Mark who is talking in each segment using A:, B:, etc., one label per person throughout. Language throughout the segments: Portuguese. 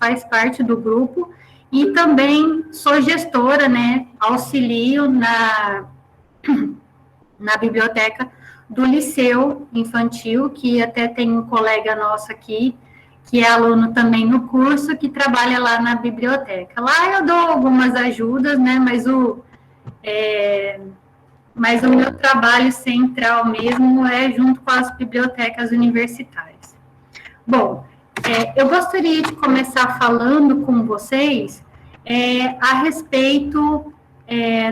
A: faz parte do grupo, e também sou gestora, né, auxilio na biblioteca do Liceu Infantil, que até tem um colega nosso aqui, que é aluno também no curso, que trabalha lá na biblioteca. Lá eu dou algumas ajudas, né, mas o meu trabalho central mesmo é junto com as bibliotecas universitárias. Bom, eu gostaria de começar falando com vocês a respeito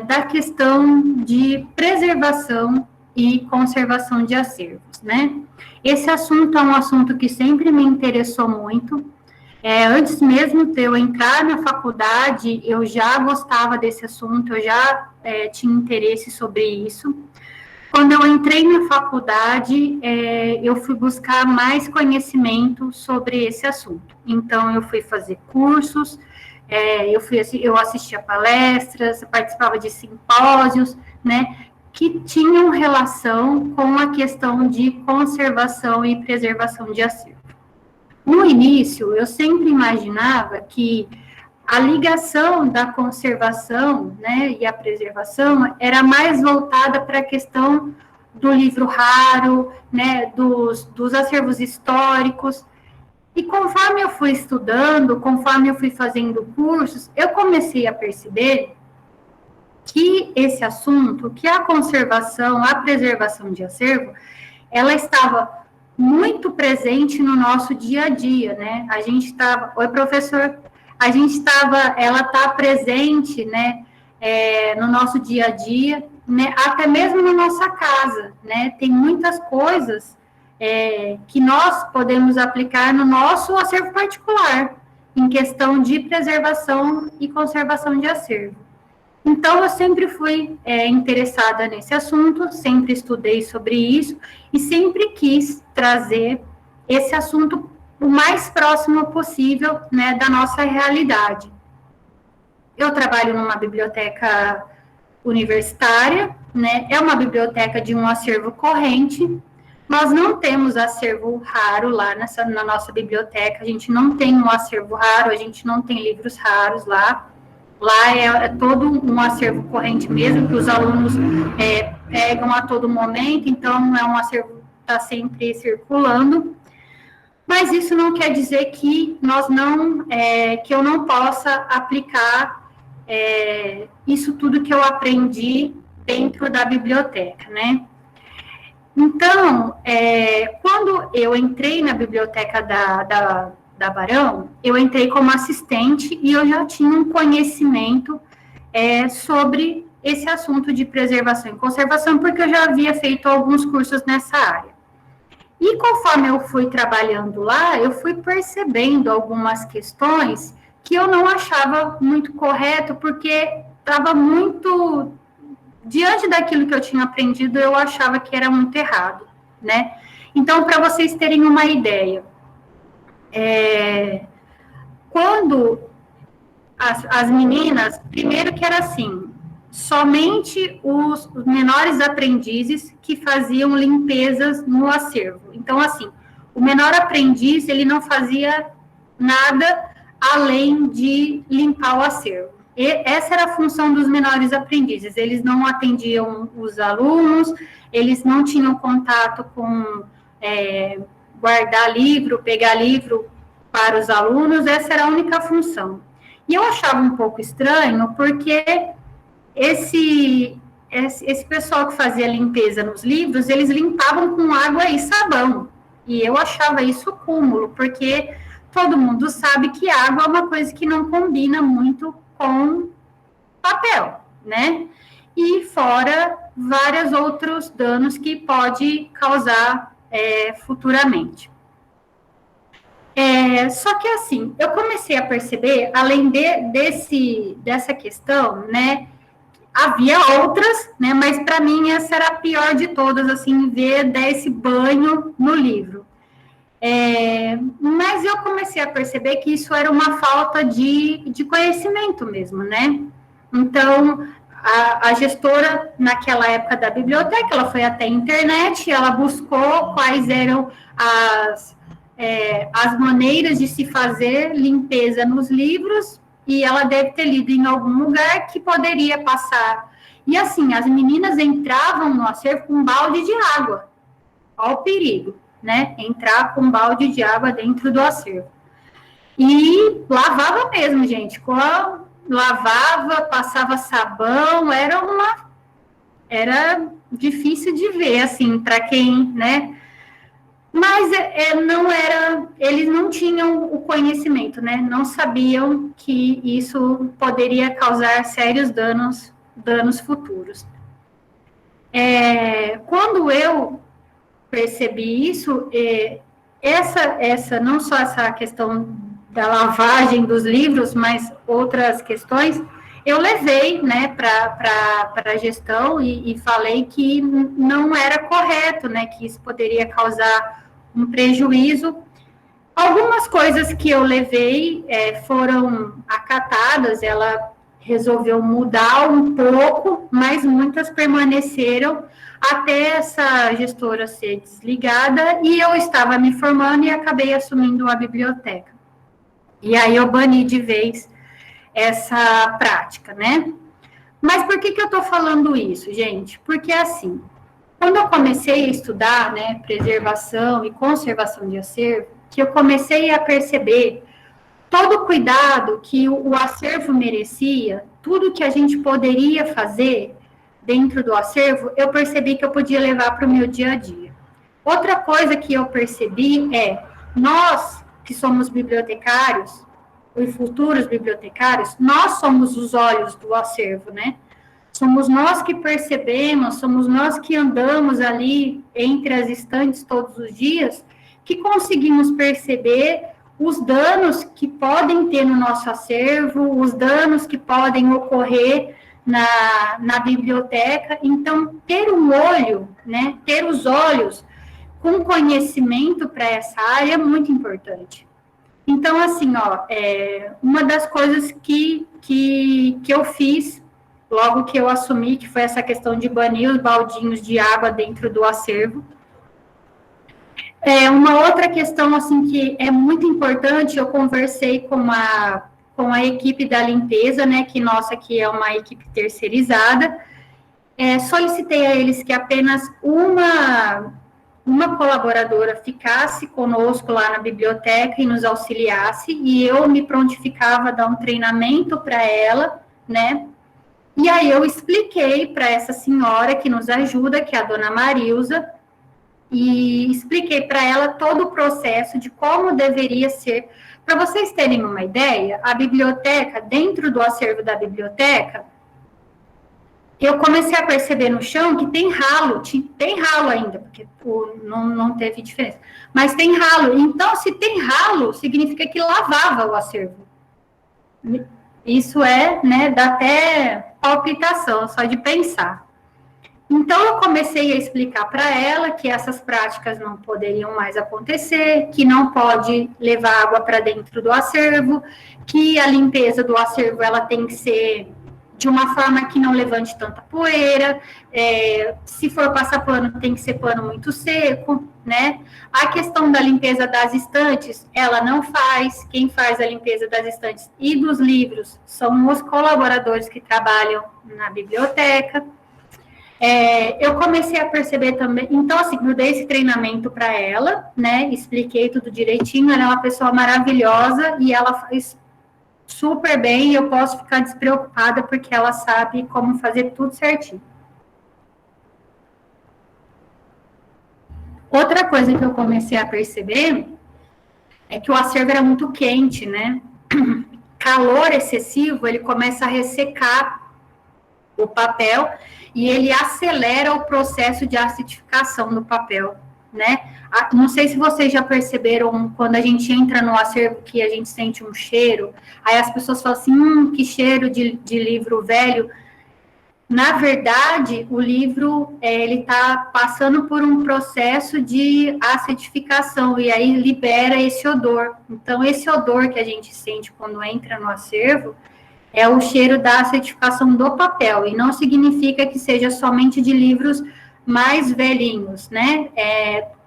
A: da questão de preservação e conservação de acervos, né? Esse assunto é um assunto que sempre me interessou muito. Antes mesmo de eu entrar na faculdade, eu já gostava desse assunto, eu já tinha interesse sobre isso. Quando eu entrei na faculdade, eu fui buscar mais conhecimento sobre esse assunto. Então, eu fui fazer cursos, eu assistia palestras, participava de simpósios, né, que tinham relação com a questão de conservação e preservação de acervo. No início, eu sempre imaginava que a ligação da conservação, né, e a preservação era mais voltada para a questão do livro raro, né, dos acervos históricos. E conforme eu fui estudando, conforme eu fui fazendo cursos, eu comecei a perceber que esse assunto, que a conservação, a preservação de acervo, ela estava muito presente no nosso dia a dia, né? A gente estava, oi, professor, ela está presente, né, no nosso dia a dia, né, até mesmo na nossa casa, né? Tem muitas coisas que nós podemos aplicar no nosso acervo particular, em questão de preservação e conservação de acervo. Então, eu sempre fui interessada nesse assunto, sempre estudei sobre isso e sempre quis trazer esse assunto o mais próximo possível, né, da nossa realidade. Eu trabalho numa biblioteca universitária, né, é uma biblioteca de um acervo corrente. Nós não temos acervo raro lá na nossa biblioteca, a gente não tem um acervo raro, a gente não tem livros raros lá. Lá é todo um acervo corrente mesmo, que os alunos pegam a todo momento, então é um acervo que está sempre circulando. Mas isso não quer dizer que que eu não possa aplicar isso tudo que eu aprendi dentro da biblioteca, né? Então, quando eu entrei na biblioteca da Barão, eu entrei como assistente e eu já tinha um conhecimento sobre esse assunto de preservação e conservação, porque eu já havia feito alguns cursos nessa área. E conforme eu fui trabalhando lá, eu fui percebendo algumas questões que eu não achava muito correto, porque estava muito... Diante daquilo que eu tinha aprendido, eu achava que era muito errado, né? Então, para vocês terem uma ideia, quando as meninas, primeiro que era assim, somente os menores aprendizes que faziam limpezas no acervo. Então, assim, o menor aprendiz, ele não fazia nada além de limpar o acervo. E essa era a função dos menores aprendizes, eles não atendiam os alunos, eles não tinham contato com guardar livro, pegar livro para os alunos, essa era a única função. E eu achava um pouco estranho, porque esse pessoal que fazia limpeza nos livros, eles limpavam com água e sabão, e eu achava isso cúmulo, porque todo mundo sabe que água é uma coisa que não combina muito com papel, né? E fora vários outros danos que pode causar futuramente. Só que assim, eu comecei a perceber, além dessa questão, né, havia outras, né, mas para mim essa era a pior de todas, assim, dar esse banho no livro. Mas eu comecei a perceber que isso era uma falta de conhecimento mesmo, né? Então, a gestora, naquela época da biblioteca, ela foi até a internet, ela buscou quais eram as maneiras de se fazer limpeza nos livros, e ela deve ter lido em algum lugar que poderia passar. E assim, as meninas entravam no acervo com um balde de água. Olha o perigo, né? Entrar com um balde de água dentro do acervo. E lavava mesmo, gente. Lavava, passava sabão, era difícil de ver, assim, para quem, né? Mas não era, eles não tinham o conhecimento, né? Não sabiam que isso poderia causar sérios danos futuros. Quando eu percebi isso, não só essa questão da lavagem dos livros, mas outras questões, eu levei, né, para a gestão e falei que não era correto, né, que isso poderia causar um prejuízo. Algumas coisas que eu levei foram acatadas, ela resolveu mudar um pouco, mas muitas permaneceram até essa gestora ser desligada, e eu estava me formando e acabei assumindo a biblioteca. E aí eu bani de vez essa prática, né? Mas por que eu estou falando isso, gente? Porque, assim, quando eu comecei a estudar, né, preservação e conservação de acervo, que eu comecei a perceber todo o cuidado que o acervo merecia, tudo que a gente poderia fazer dentro do acervo, eu percebi que eu podia levar para o meu dia a dia. Outra coisa que eu percebi nós que somos bibliotecários, e futuros bibliotecários, nós somos os olhos do acervo, né? Somos nós que percebemos, somos nós que andamos ali entre as estantes todos os dias, que conseguimos perceber os danos que podem ter no nosso acervo, os danos que podem ocorrer na biblioteca. Então, ter um olho, né, ter os olhos com conhecimento para essa área é muito importante. Então, assim, uma das coisas que eu fiz logo que eu assumi, que foi essa questão de banir os baldinhos de água dentro do acervo. Uma outra questão, assim, que é muito importante, eu conversei com a equipe da limpeza, né, que nossa aqui é uma equipe terceirizada, solicitei a eles que apenas uma colaboradora ficasse conosco lá na biblioteca e nos auxiliasse, e eu me prontificava a dar um treinamento para ela, né? E aí eu expliquei para essa senhora que nos ajuda, que é a dona Marilza, e expliquei para ela todo o processo de como deveria ser. Para vocês terem uma ideia, a biblioteca, dentro do acervo da biblioteca, eu comecei a perceber no chão que tem ralo ainda, porque não teve diferença, mas tem ralo. Então, se tem ralo, significa que lavava o acervo. Isso né, dá até palpitação, só de pensar. Então, eu comecei a explicar para ela que essas práticas não poderiam mais acontecer, que não pode levar água para dentro do acervo, que a limpeza do acervo ela tem que ser de uma forma que não levante tanta poeira, se for passar pano, tem que ser pano muito seco, né? A questão da limpeza das estantes, ela não faz, quem faz a limpeza das estantes e dos livros são os colaboradores que trabalham na biblioteca. Eu comecei a perceber também, então, assim, eu dei esse treinamento para ela, né? Expliquei tudo direitinho, ela é uma pessoa maravilhosa e ela faz super bem, e eu posso ficar despreocupada porque ela sabe como fazer tudo certinho. Outra coisa que eu comecei a perceber é que o acervo era muito quente, né? Calor excessivo, ele começa a ressecar o papel e ele acelera o processo de acidificação do papel, né? Não sei se vocês já perceberam, quando a gente entra no acervo, que a gente sente um cheiro, aí as pessoas falam assim, que cheiro de livro velho. Na verdade, o livro, ele está passando por um processo de acidificação, e aí libera esse odor. Então, esse odor que a gente sente quando entra no acervo, é o cheiro da acidificação do papel, e não significa que seja somente de livros mais velhinhos, né?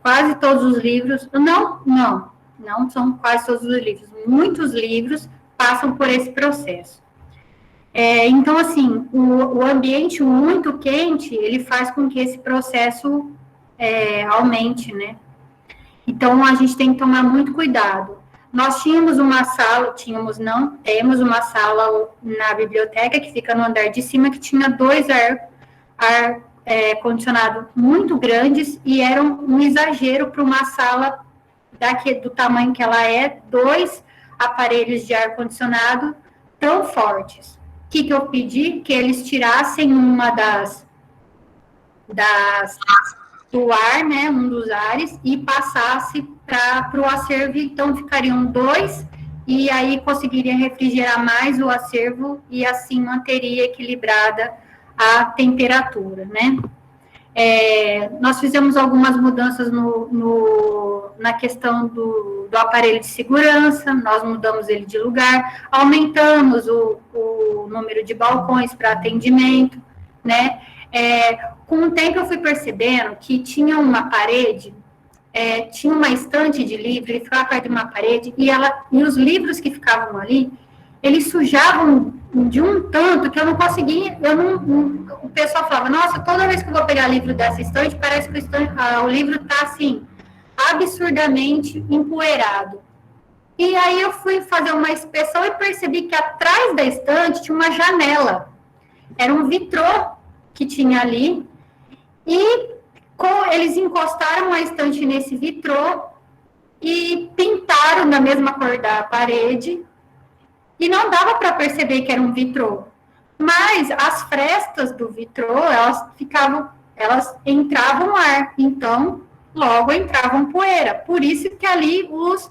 A: Quase todos os livros, não, não são quase todos os livros, muitos livros passam por esse processo. Então, assim, o ambiente muito quente, ele faz com que esse processo aumente, né? Então, a gente tem que tomar muito cuidado. Nós tínhamos uma sala, temos uma sala na biblioteca que fica no andar de cima, que tinha 2 ar-condicionado muito grandes, e era um exagero para uma sala do tamanho que ela é, 2 aparelhos de ar-condicionado tão fortes. O que eu pedi? Que eles tirassem uma do ar, né, um dos ares, e passasse para o acervo, então ficariam 2, e aí conseguiria refrigerar mais o acervo, e assim manteria equilibrada a temperatura, né. Nós fizemos algumas mudanças na questão do aparelho de segurança, nós mudamos ele de lugar, aumentamos o número de balcões para atendimento, né. Com o tempo eu fui percebendo que tinha uma parede, tinha uma estante de livro, ele ficava perto de uma parede, e os livros que ficavam ali, eles sujavam de um tanto que eu não conseguia, o pessoal falava, nossa, toda vez que eu vou pegar livro dessa estante, parece que o livro está assim, absurdamente empoeirado. E aí eu fui fazer uma inspeção e percebi que atrás da estante tinha uma janela, era um vitrô que tinha ali, e eles encostaram a estante nesse vitrô e pintaram da mesma cor da parede, e não dava para perceber que era um vitrô. Mas as frestas do vitrô, elas entravam ar, então logo entravam poeira. Por isso que ali os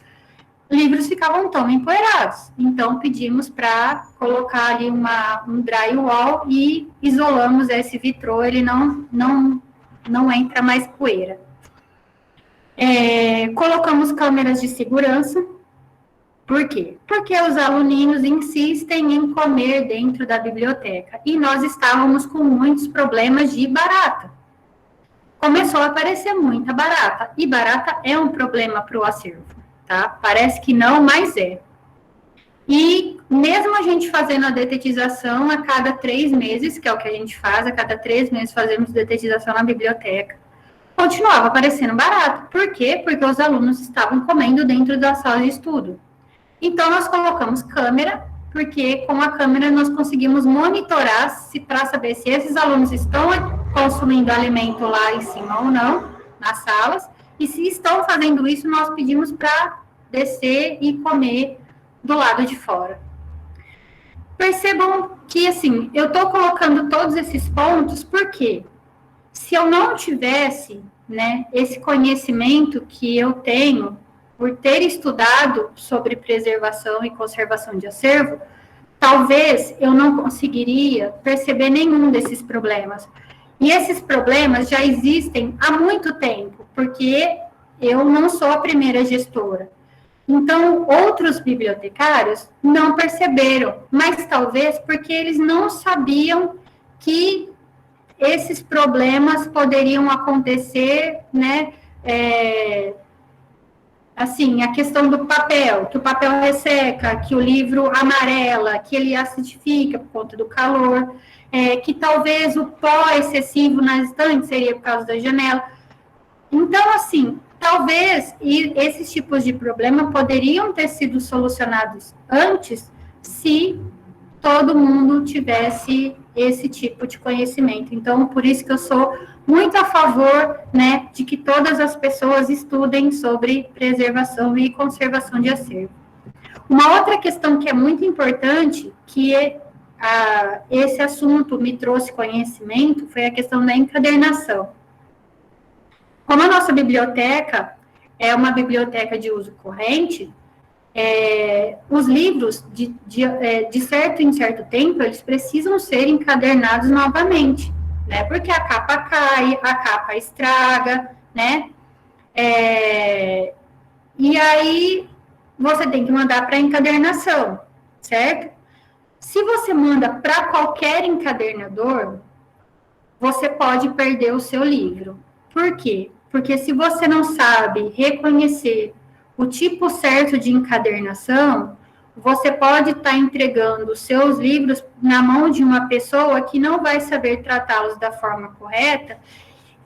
A: livros ficavam tão empoeirados. Então pedimos para colocar ali um drywall e isolamos esse vitrô, ele não entra mais poeira. Colocamos câmeras de segurança. Por quê? Porque os aluninhos insistem em comer dentro da biblioteca. E nós estávamos com muitos problemas de barata. Começou a aparecer muita barata. E barata é um problema para o acervo, tá? Parece que não, mas é. E mesmo a gente fazendo a detetização a cada 3 meses, que é o que a gente faz, a cada 3 meses fazemos detetização na biblioteca, continuava aparecendo barata. Por quê? Porque os alunos estavam comendo dentro da sala de estudo. Então, nós colocamos câmera, porque com a câmera nós conseguimos monitorar para saber se esses alunos estão consumindo alimento lá em cima ou não, nas salas, e se estão fazendo isso, nós pedimos para descer e comer do lado de fora. Percebam que, assim, eu estou colocando todos esses pontos, porque se eu não tivesse, né, esse conhecimento que eu tenho, por ter estudado sobre preservação e conservação de acervo, talvez eu não conseguiria perceber nenhum desses problemas. E esses problemas já existem há muito tempo, porque eu não sou a primeira gestora. Então, outros bibliotecários não perceberam, mas talvez porque eles não sabiam que esses problemas poderiam acontecer, né, assim, a questão do papel, que o papel resseca, que o livro amarela, que ele acidifica por conta do calor, que talvez o pó excessivo nas estantes seria por causa da janela. Então, assim, talvez esses tipos de problema poderiam ter sido solucionados antes se todo mundo tivesse esse tipo de conhecimento. Então, por isso que eu sou muito a favor, né, de que todas as pessoas estudem sobre preservação e conservação de acervo. Uma outra questão que é muito importante, que esse assunto me trouxe conhecimento, foi a questão da encadernação. Como a nossa biblioteca é uma biblioteca de uso corrente, os livros, de certo em certo tempo, eles precisam ser encadernados novamente, né? Porque a capa cai, a capa estraga, né? E aí, você tem que mandar para encadernação, certo? Se você manda para qualquer encadernador, você pode perder o seu livro. Por quê? Porque se você não sabe reconhecer o tipo certo de encadernação, você pode estar entregando os seus livros na mão de uma pessoa que não vai saber tratá-los da forma correta,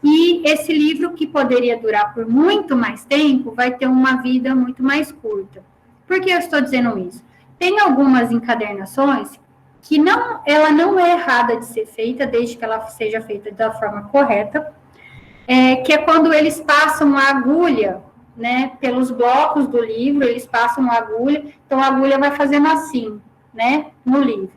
A: e esse livro, que poderia durar por muito mais tempo, vai ter uma vida muito mais curta. Por que eu estou dizendo isso? Tem algumas encadernações que ela não é errada de ser feita, desde que ela seja feita da forma correta, que é quando eles passam a agulha, né, pelos blocos do livro, eles passam a agulha, então a agulha vai fazendo assim, né, no livro.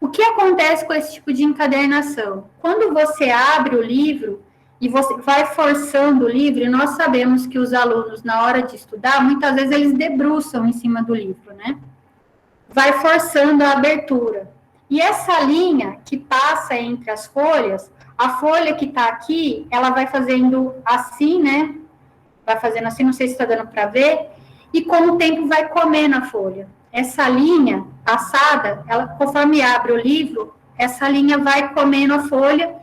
A: O que acontece com esse tipo de encadernação? Quando você abre o livro e você vai forçando o livro, e nós sabemos que os alunos, na hora de estudar, muitas vezes eles debruçam em cima do livro, né? Vai forçando a abertura. E essa linha que passa entre as folhas, a folha que está aqui, ela vai fazendo assim, né? Vai fazendo assim, não sei se está dando para ver, e com o tempo vai comendo a folha. Essa linha passada, ela, conforme abre o livro, essa linha vai comendo a folha,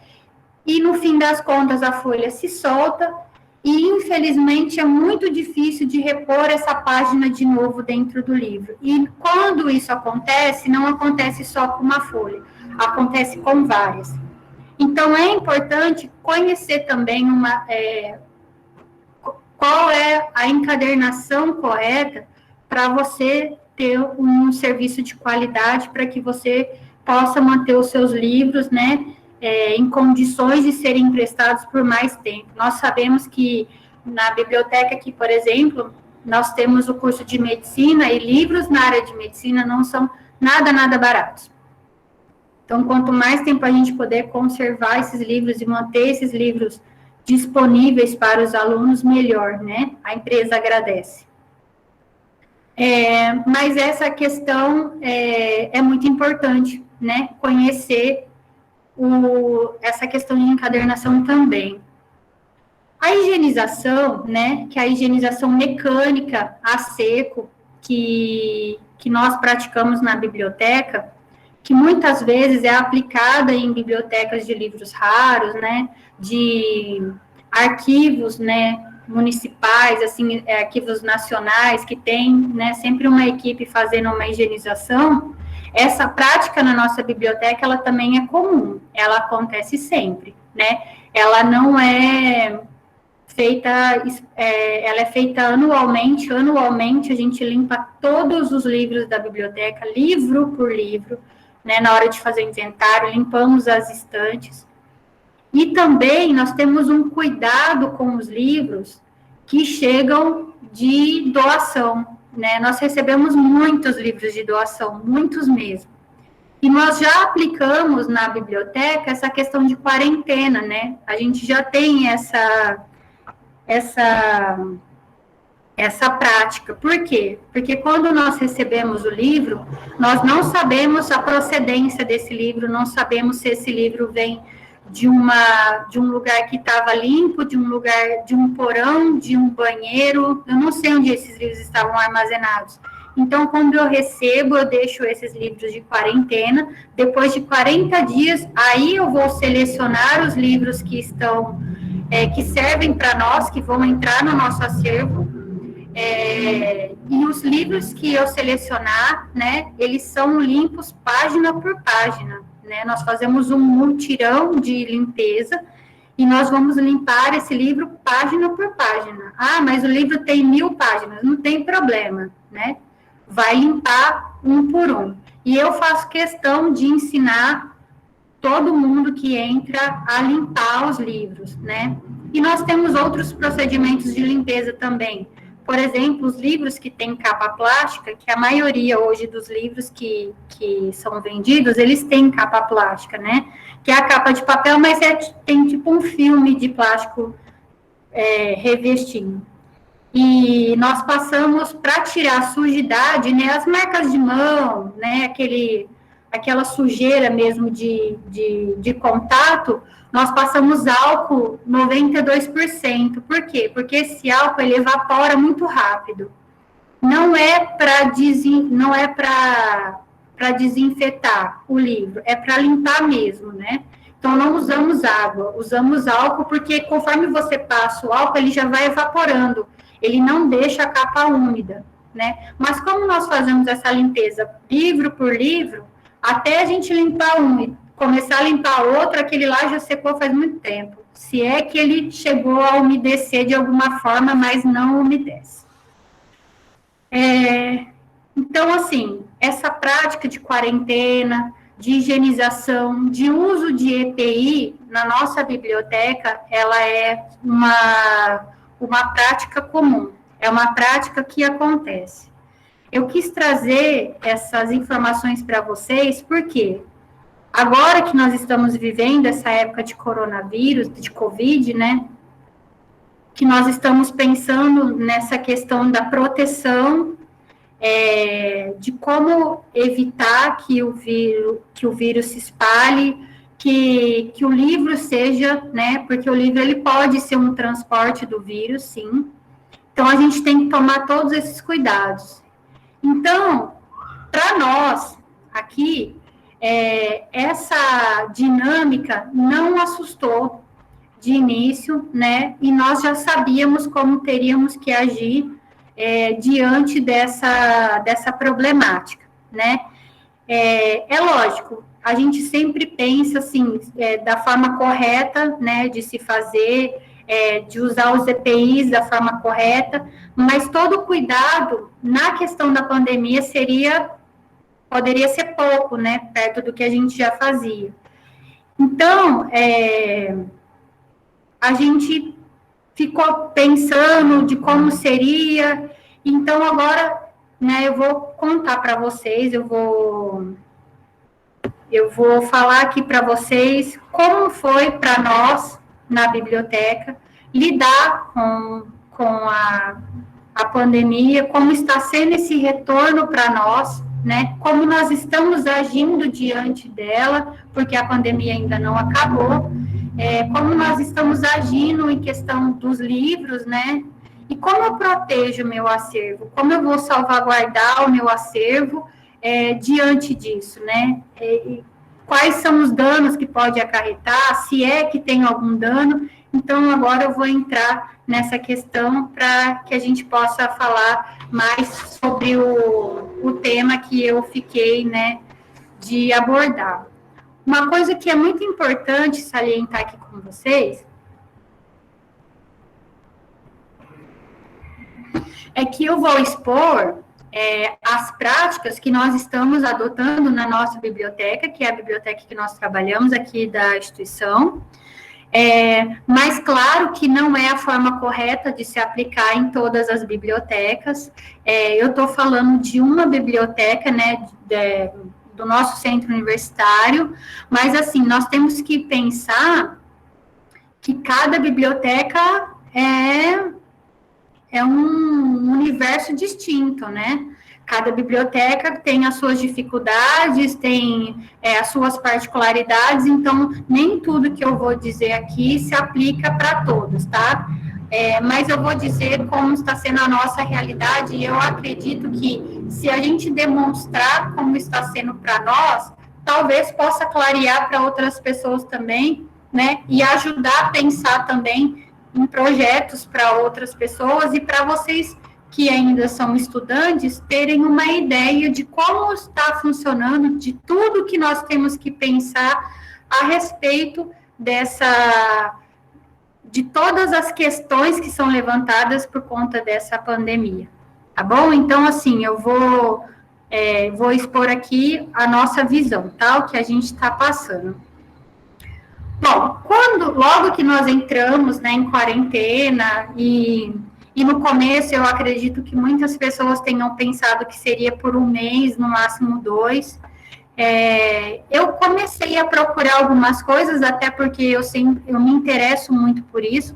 A: e no fim das contas a folha se solta, e infelizmente é muito difícil de repor essa página de novo dentro do livro. E quando isso acontece, não acontece só com uma folha, acontece com várias. Então é importante conhecer também qual é a encadernação correta para você ter um serviço de qualidade, para que você possa manter os seus livros, né, em condições de serem emprestados por mais tempo. Nós sabemos que na biblioteca aqui, por exemplo, nós temos o curso de medicina, e livros na área de medicina não são nada baratos. Então, quanto mais tempo a gente puder conservar esses livros e manter esses livros disponíveis para os alunos, melhor, né? A empresa agradece. Mas essa questão é muito importante, né? Conhecer essa questão de encadernação também. A higienização, né? Que é a higienização mecânica a seco, que nós praticamos na biblioteca, que muitas vezes é aplicada em bibliotecas de livros raros, né? De arquivos, né, municipais, assim, arquivos nacionais, que tem, né, sempre uma equipe fazendo uma higienização. Essa prática na nossa biblioteca, ela também é comum, ela acontece sempre, né, ela não é feita, ela é feita anualmente a gente limpa todos os livros da biblioteca, livro por livro, né, na hora de fazer o inventário, limpamos as estantes. E também nós temos um cuidado com os livros que chegam de doação, né? Nós recebemos muitos livros de doação, muitos mesmo. E nós já aplicamos na biblioteca essa questão de quarentena, né? A gente já tem essa prática. Por quê? Porque quando nós recebemos o livro, nós não sabemos a procedência desse livro, não sabemos se esse livro vem de um lugar que estava limpo, de um porão, de um banheiro, eu não sei onde esses livros estavam armazenados. Então, quando eu recebo, eu deixo esses livros de quarentena, depois de 40 dias, aí eu vou selecionar os livros que estão, que servem para nós, que vão entrar no nosso acervo, e os livros que eu selecionar, né, eles são limpos página por página. Né, nós fazemos um mutirão de limpeza e nós vamos limpar esse livro página por página. Ah, mas o livro tem 1000 páginas, não tem problema, né? Vai limpar um por um. E eu faço questão de ensinar todo mundo que entra a limpar os livros, né? E nós temos outros procedimentos de limpeza também. Por exemplo, os livros que têm capa plástica, que a maioria hoje dos livros que são vendidos, eles têm capa plástica, né? Que é a capa de papel, mas tem tipo um filme de plástico revestindo. E nós passamos, para tirar a sujidade, né? As marcas de mão, né? Aquela sujeira mesmo de contato, nós passamos álcool 92%. Por quê? Porque esse álcool, ele evapora muito rápido. Não é para desinfetar o livro, é para limpar mesmo, né? Então, não usamos água, usamos álcool, porque conforme você passa o álcool, ele já vai evaporando. ele não deixa a capa úmida, né? Mas como nós fazemos essa limpeza livro por livro, até a gente limpar um e começar a limpar outro, aquele lá já secou faz muito tempo. Se é que ele chegou a umedecer de alguma forma, mas não umedece. Então, assim, essa prática de quarentena, de higienização, de uso de EPI na nossa biblioteca, ela é uma prática comum, é uma prática que acontece. Eu quis trazer essas informações para vocês, porque agora que nós estamos vivendo essa época de coronavírus, de Covid, né, que nós estamos pensando nessa questão da proteção, de como evitar que o vírus se espalhe, que o livro seja, né, porque o livro ele pode ser um transporte do vírus, sim. Então, a gente tem que tomar todos esses cuidados. Então, para nós, aqui, essa dinâmica não assustou de início, né, e nós já sabíamos como teríamos que agir diante dessa problemática, né. É lógico, a gente sempre pensa, assim, da forma correta, né, de se fazer, de usar os EPIs da forma correta, mas todo cuidado na questão da pandemia poderia ser pouco, né, perto do que a gente já fazia. Então, a gente ficou pensando de como seria, então agora, né, eu vou contar para vocês, eu vou falar aqui para vocês como foi para nós, na biblioteca, lidar com a pandemia, como está sendo esse retorno para nós, né, como nós estamos agindo diante dela, porque a pandemia ainda não acabou, como nós estamos agindo em questão dos livros, né, e como eu protejo o meu acervo, como eu vou salvaguardar o meu acervo diante disso, né, quais são os danos que pode acarretar, se é que tem algum dano. Então, agora eu vou entrar nessa questão para que a gente possa falar mais sobre o tema que eu fiquei, né, de abordar. Uma coisa que é muito importante salientar aqui com vocês é que eu vou expor as práticas que nós estamos adotando na nossa biblioteca, que é a biblioteca que nós trabalhamos aqui da instituição, mas claro que não é a forma correta de se aplicar em todas as bibliotecas. Eu estou falando de uma biblioteca, né, do nosso centro universitário, mas assim, nós temos que pensar que cada biblioteca é um universo distinto, né? Cada biblioteca tem as suas dificuldades, tem as suas particularidades, então nem tudo que eu vou dizer aqui se aplica para todos, tá? Mas eu vou dizer como está sendo a nossa realidade, e eu acredito que se a gente demonstrar como está sendo para nós, talvez possa clarear para outras pessoas também, né? E ajudar a pensar também em projetos para outras pessoas e para vocês que ainda são estudantes terem uma ideia de como está funcionando, de tudo que nós temos que pensar a respeito de todas as questões que são levantadas por conta dessa pandemia, tá bom? Então, assim, eu vou expor aqui a nossa visão, tá? O que a gente está passando. Bom, logo que nós entramos, né, em quarentena, e no começo eu acredito que muitas pessoas tenham pensado que seria por um mês, no máximo 2, eu comecei a procurar algumas coisas, até porque eu me interesso muito por isso,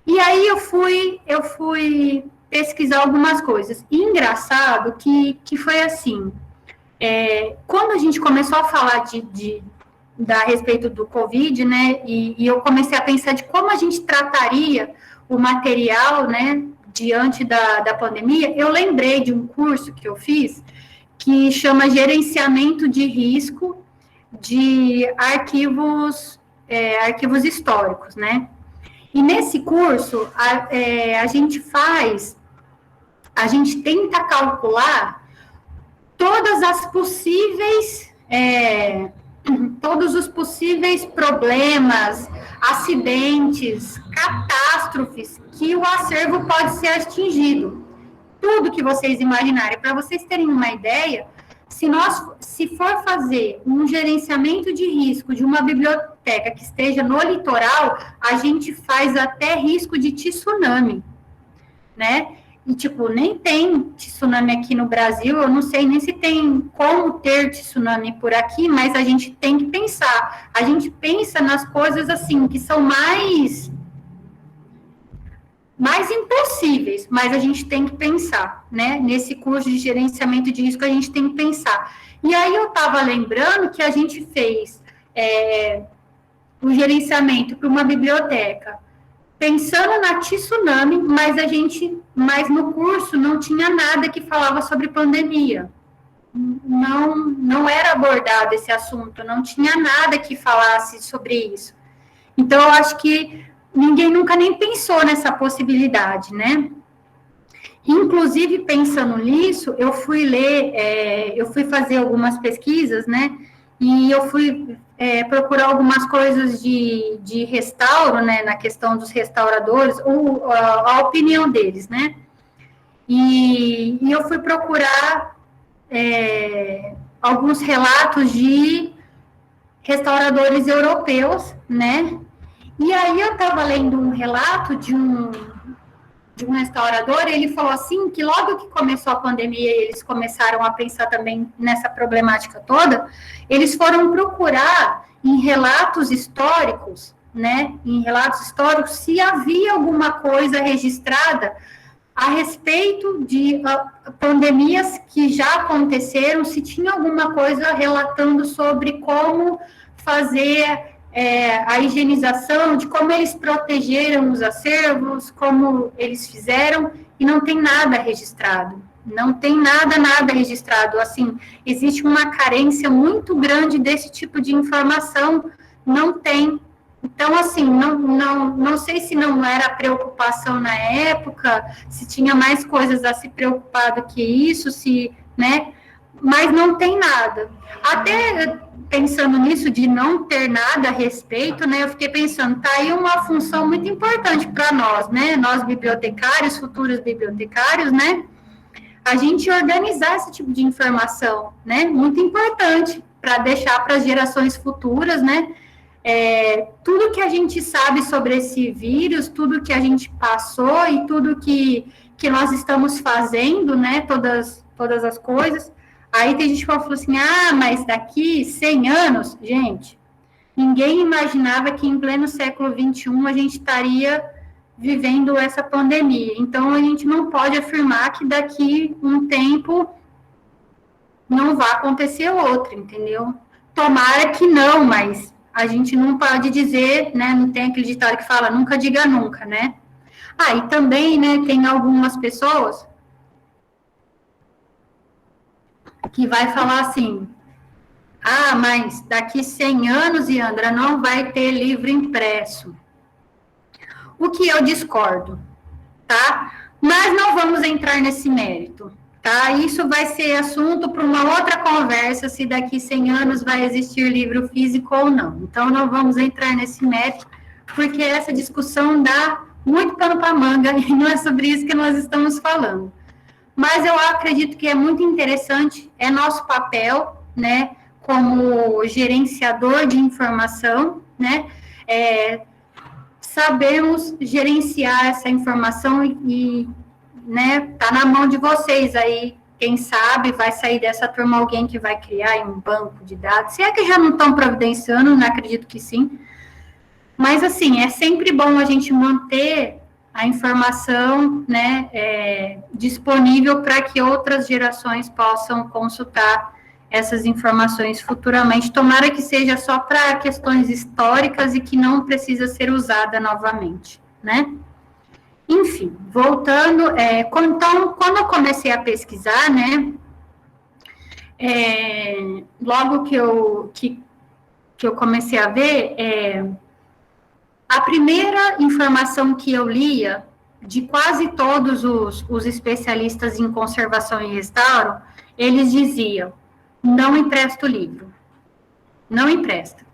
A: e aí eu fui pesquisar algumas coisas. E engraçado que foi assim, quando a gente começou a falar a respeito do Covid, né, e eu comecei a pensar de como a gente trataria o material, né, diante da pandemia, eu lembrei de um curso que eu fiz, que chama Gerenciamento de Risco de Arquivos Históricos, né, E nesse curso, a gente tenta calcular todas as possíveis, todos os possíveis problemas, acidentes, catástrofes que o acervo pode ser atingido. Tudo que vocês imaginarem. Para vocês terem uma ideia, se for fazer um gerenciamento de risco de uma biblioteca que esteja no litoral, a gente faz até risco de tsunami, né? E, tipo, nem tem tsunami aqui no Brasil, eu não sei nem se tem como ter tsunami por aqui, mas a gente tem que pensar. A gente pensa nas coisas, assim, que são mais impossíveis, mas a gente tem que pensar, né? Nesse curso de gerenciamento de risco, a gente tem que pensar. E aí eu estava lembrando que a gente fez o gerenciamento para uma biblioteca, pensando na tsunami, mas no curso não tinha nada que falava sobre pandemia. Não era abordado esse assunto, não tinha nada que falasse sobre isso. Então, eu acho que ninguém nunca nem pensou nessa possibilidade, né? Inclusive, pensando nisso, eu fui eu fui fazer algumas pesquisas, né? E eu fui procurar algumas coisas de restauro, né? Na questão dos restauradores, ou a opinião deles, né? E eu fui procurar alguns relatos de restauradores europeus, né? E aí eu estava lendo um relato de um restaurador, ele falou assim, que logo que começou a pandemia e eles começaram a pensar também nessa problemática toda, eles foram procurar em relatos históricos, né, em relatos históricos, se havia alguma coisa registrada a respeito de pandemias que já aconteceram, se tinha alguma coisa relatando sobre como fazer a higienização, de como eles protegeram os acervos, como eles fizeram, e não tem nada registrado. Não tem nada registrado. Assim, existe uma carência muito grande desse tipo de informação, não tem. Então, assim, não sei se não era preocupação na época, se tinha mais coisas a se preocupar do que isso, né? Mas não tem nada. Até pensando nisso de não ter nada a respeito, né? Eu fiquei pensando, tá aí uma função muito importante para nós, né? Nós bibliotecários, futuros bibliotecários, né? A gente organizar esse tipo de informação, né? Muito importante para deixar para as gerações futuras, né? Tudo que a gente sabe sobre esse vírus, tudo que a gente passou e tudo que nós estamos fazendo, né? Todas as coisas. Aí tem gente que falou assim, mas daqui 100 anos, gente, ninguém imaginava que em pleno século XXI a gente estaria vivendo essa pandemia. Então, a gente não pode afirmar que daqui um tempo não vai acontecer outro, entendeu? Tomara que não, mas a gente não pode dizer, né, não tem aquele ditado que fala, nunca diga nunca, né? E também, né, tem algumas pessoas que vai falar assim, mas daqui 100 anos, Yandra, não vai ter livro impresso. O que eu discordo, tá? Mas não vamos entrar nesse mérito, tá? Isso vai ser assunto para uma outra conversa, se daqui 100 anos vai existir livro físico ou não. Então, não vamos entrar nesse mérito, porque essa discussão dá muito pano para manga, e não é sobre isso que nós estamos falando. Mas eu acredito que é muito interessante, é nosso papel, né, como gerenciador de informação, né, sabemos gerenciar essa informação né, tá na mão de vocês aí, quem sabe vai sair dessa turma alguém que vai criar um banco de dados, se é que já não estão providenciando, não acredito que sim, mas assim, é sempre bom a gente manter a informação, né, disponível para que outras gerações possam consultar essas informações futuramente, tomara que seja só para questões históricas e que não precisa ser usada novamente, né? Enfim, voltando, então, quando eu comecei a pesquisar, né, logo que eu comecei a ver, A primeira informação que eu lia, de quase todos os especialistas em conservação e restauro, eles diziam, não empresta o livro, não empresta.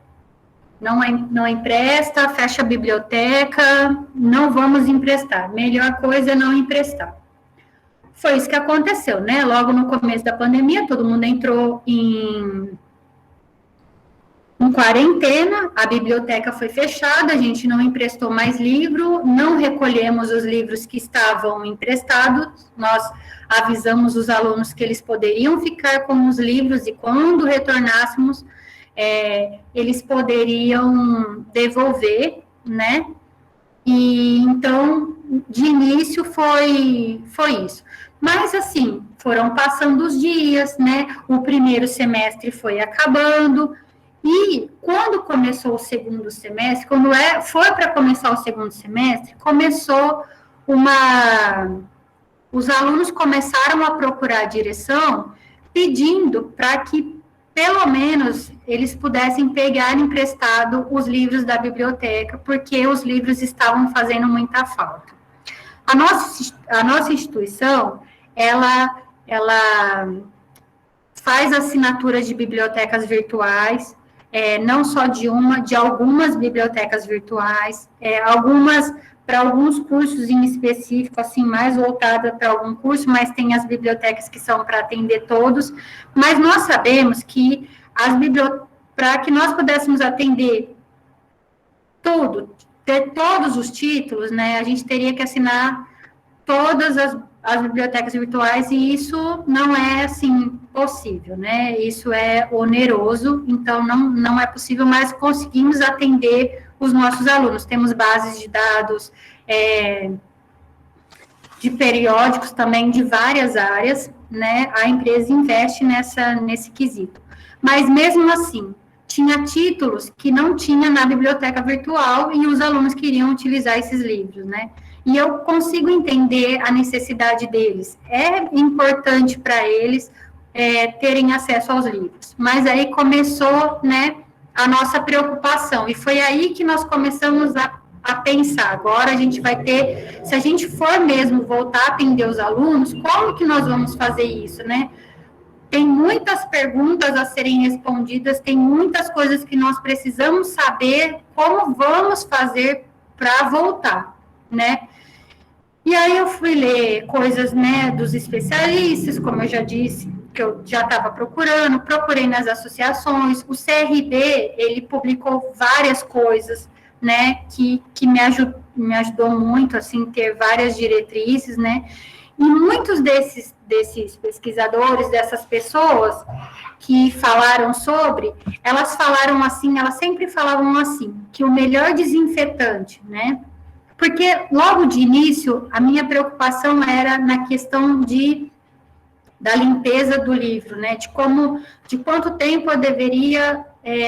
A: Não empresta, fecha a biblioteca, não vamos emprestar. Melhor coisa é não emprestar. Foi isso que aconteceu, né? Logo no começo da pandemia, todo mundo entrou em quarentena, a biblioteca foi fechada, a gente não emprestou mais livro, não recolhemos os livros que estavam emprestados, nós avisamos os alunos que eles poderiam ficar com os livros e quando retornássemos, eles poderiam devolver, né? E então, de início foi isso. Mas, assim, foram passando os dias, né? O primeiro semestre foi acabando, e quando começou o segundo semestre, foi para começar o segundo semestre, os alunos começaram a procurar a direção pedindo para que, pelo menos, eles pudessem pegar emprestado os livros da biblioteca, porque os livros estavam fazendo muita falta. A nossa instituição, ela faz assinatura de bibliotecas virtuais, não só de algumas bibliotecas virtuais, para alguns cursos em específico, assim, mais voltada para algum curso, mas tem as bibliotecas que são para atender todos, mas nós sabemos que para que nós pudéssemos atender ter todos os títulos, né, a gente teria que assinar todas as bibliotecas virtuais, e isso não é, assim, possível, né, isso é oneroso, então não é possível, mas conseguimos atender os nossos alunos, temos bases de dados, de periódicos também de várias áreas, né, a empresa investe nesse quesito, mas mesmo assim, tinha títulos que não tinha na biblioteca virtual e os alunos queriam utilizar esses livros, né, e eu consigo entender a necessidade deles, é importante para eles terem acesso aos livros, mas aí começou, né, a nossa preocupação, e foi aí que nós começamos a pensar, agora a gente vai ter, se a gente for mesmo voltar a atender os alunos, como que nós vamos fazer isso, né? Tem muitas perguntas a serem respondidas, tem muitas coisas que nós precisamos saber como vamos fazer para voltar, né? E aí eu fui ler coisas, né, dos especialistas, como eu já disse, que eu já estava procurei nas associações, o CRB, ele publicou várias coisas, né, que me ajudou muito, assim, ter várias diretrizes, né, e muitos desses pesquisadores, dessas pessoas que falaram elas falaram assim, elas sempre falavam assim, que o melhor desinfetante, né, porque logo de início, a minha preocupação era na questão da limpeza do livro, né, de quanto tempo eu deveria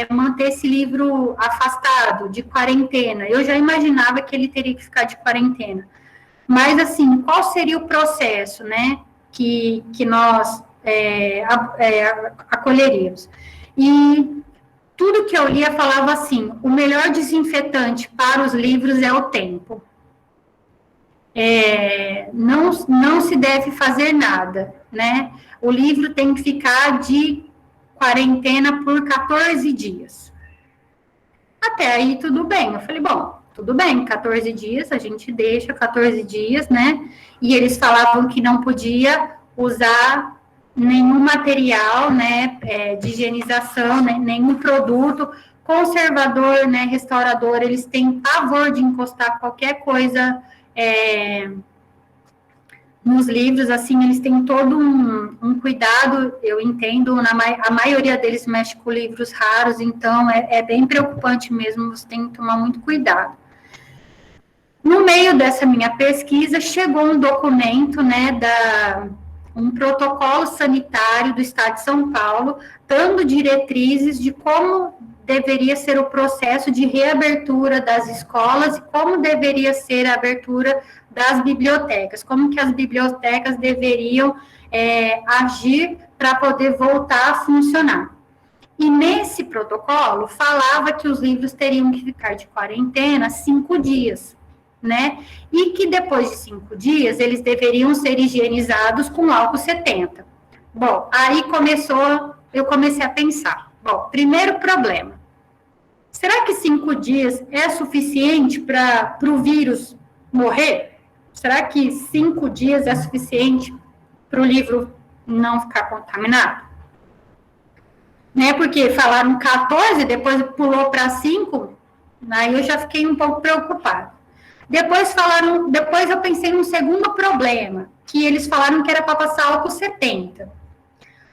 A: manter esse livro afastado, de quarentena. Eu já imaginava que ele teria que ficar de quarentena. Mas, assim, qual seria o processo, né, que nós acolheríamos? E tudo que eu lia falava assim, o melhor desinfetante para os livros é o tempo. Não se deve fazer nada, né? O livro tem que ficar de quarentena por 14 dias. Até aí, tudo bem. Eu falei, bom, tudo bem, 14 dias, a gente deixa 14 dias, né? E eles falavam que não podia usar nenhum material, né, de higienização, né, nenhum produto. Conservador, né, restaurador, eles têm pavor de encostar qualquer coisa nos livros, assim, eles têm todo um cuidado, eu entendo, a maioria deles mexe com livros raros, então é bem preocupante mesmo, você tem que tomar muito cuidado. No meio dessa minha pesquisa, chegou um documento, né, um protocolo sanitário do Estado de São Paulo, dando diretrizes de como deveria ser o processo de reabertura das escolas e como deveria ser a abertura das bibliotecas, como que as bibliotecas deveriam agir para poder voltar a funcionar. E nesse protocolo, falava que os livros teriam que ficar de quarentena 5 dias, né? E que depois de 5 dias, eles deveriam ser higienizados com álcool 70. Bom, aí eu comecei a pensar. Bom, primeiro problema. Será que 5 dias é suficiente para o vírus morrer? Será que 5 dias é suficiente para o livro não ficar contaminado? Né, porque falaram 14, depois pulou para 5, aí eu já fiquei um pouco preocupada. Depois eu pensei num segundo problema, que eles falaram que era para passar álcool 70.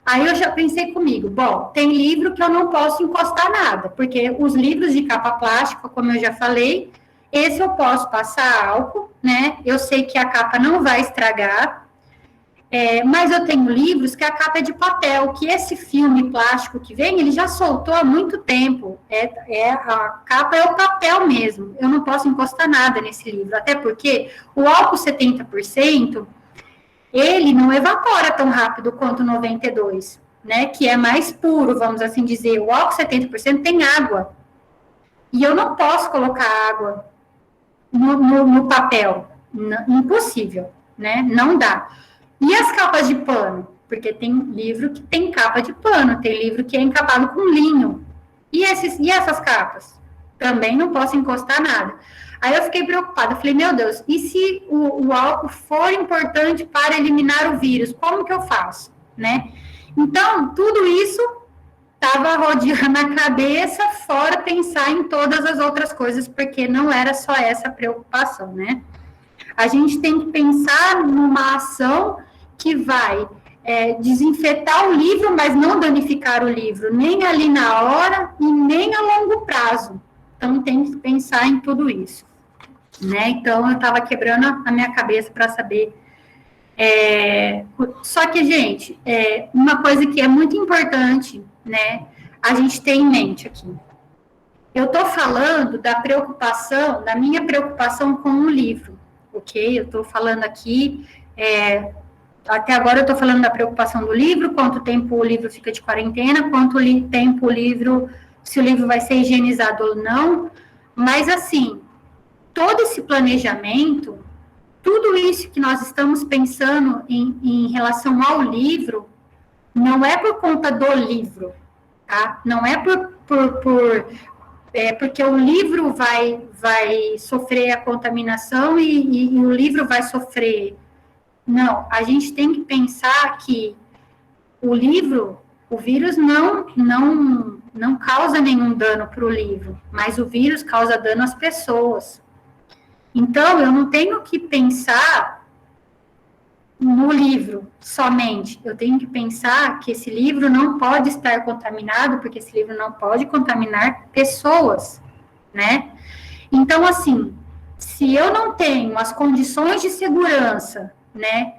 A: Aí eu já pensei comigo, bom, tem livro que eu não posso encostar nada, porque os livros de capa plástica, como eu já falei, esse eu posso passar álcool, né? Eu sei que a capa não vai estragar, mas eu tenho livros que a capa é de papel, que esse filme plástico que vem, ele já soltou há muito tempo. A capa é o papel mesmo. Eu não posso encostar nada nesse livro, até porque o álcool 70%, ele não evapora tão rápido quanto o 92%, né? Que é mais puro, vamos assim dizer. O álcool 70% tem água. E eu não posso colocar água no papel. Impossível, né? Não dá. E as capas de pano? Porque tem livro que tem capa de pano, tem livro que é encapado com linho. E essas capas? Também não posso encostar nada. Aí eu fiquei preocupada, falei, meu Deus, e se o álcool for importante para eliminar o vírus, como que eu faço, né? Então, tudo isso estava rodeando a cabeça, fora pensar em todas as outras coisas, porque não era só essa preocupação, né? A gente tem que pensar numa ação que vai desinfetar o livro, mas não danificar o livro, nem ali na hora e nem a longo prazo. Então, tem que pensar em tudo isso, né? Então, eu estava quebrando a minha cabeça para saber. Só que, gente, uma coisa que é muito importante, né, a gente ter em mente aqui. Eu estou falando da minha preocupação com o livro, ok? Eu estou falando aqui, até agora eu estou falando da preocupação do livro, quanto tempo o livro fica de quarentena, quanto tempo o livro, se o livro vai ser higienizado ou não, mas assim, todo esse planejamento, tudo isso que nós estamos pensando em relação ao livro, não é por conta do livro, tá? Não é porque o livro vai sofrer a contaminação e o livro vai sofrer. Não, a gente tem que pensar que o vírus não causa nenhum dano para o livro, mas o vírus causa dano às pessoas. Então, eu não tenho que pensar no livro somente, eu tenho que pensar que esse livro não pode estar contaminado, porque esse livro não pode contaminar pessoas, né? Então, assim, se eu não tenho as condições de segurança, né,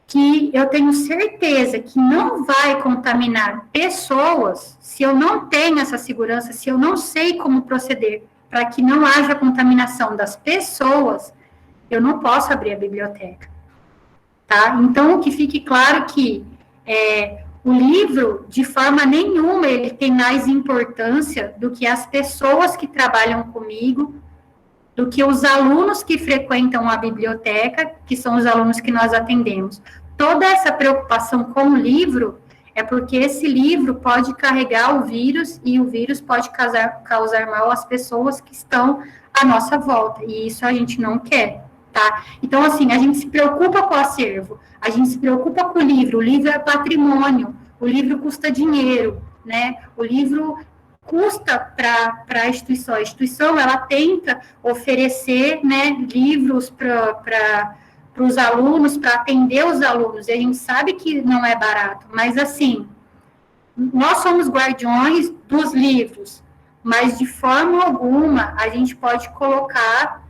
A: que eu tenho certeza que não vai contaminar pessoas, se eu não tenho essa segurança, se eu não sei como proceder para que não haja contaminação das pessoas, eu não posso abrir a biblioteca, tá? Então, que fique claro que o livro, de forma nenhuma, ele tem mais importância do que as pessoas que trabalham comigo, do que os alunos que frequentam a biblioteca, que são os alunos que nós atendemos. Toda essa preocupação com o livro é porque esse livro pode carregar o vírus e o vírus pode causar mal às pessoas que estão à nossa volta, e isso a gente não quer, tá? Então, assim, a gente se preocupa com o acervo, a gente se preocupa com o livro é patrimônio, o livro custa dinheiro, né? O livro custa para a instituição, ela tenta oferecer, né, livros para os alunos, para atender os alunos, e a gente sabe que não é barato, mas assim, nós somos guardiões dos livros, mas de forma alguma a gente pode colocar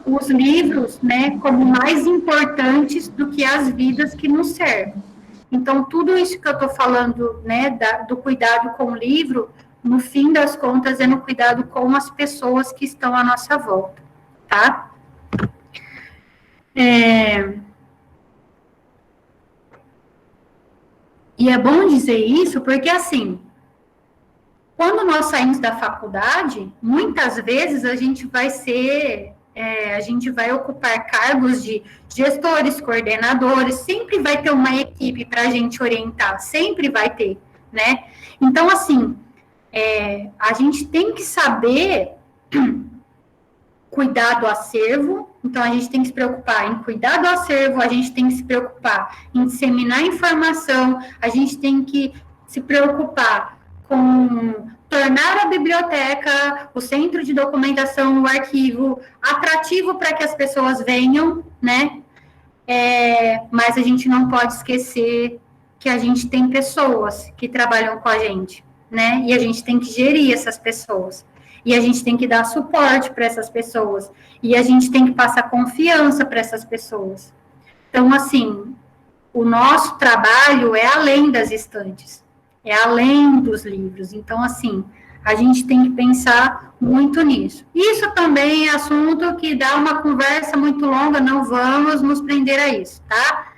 A: os livros, né, como mais importantes do que as vidas que nos servem. Então, tudo isso que eu estou falando, né, do cuidado com o livro, no fim das contas, é no cuidado com as pessoas que estão à nossa volta, tá? E é bom dizer isso porque, assim, quando nós saímos da faculdade, muitas vezes a gente vai ocupar cargos de gestores, coordenadores, sempre vai ter uma equipe para a gente orientar, sempre vai ter, né? Então, assim, a gente tem que saber cuidar do acervo, então a gente tem que se preocupar em cuidar do acervo, a gente tem que se preocupar em disseminar informação, a gente tem que se preocupar com tornar a biblioteca, o centro de documentação, o arquivo, atrativo para que as pessoas venham, né? Mas a gente não pode esquecer que a gente tem pessoas que trabalham com a gente, né? E a gente tem que gerir essas pessoas. E a gente tem que dar suporte para essas pessoas. E a gente tem que passar confiança para essas pessoas. Então, assim, o nosso trabalho é além das estantes, é além dos livros. Então, assim, a gente tem que pensar muito nisso. Isso também é assunto que dá uma conversa muito longa, não vamos nos prender a isso, tá?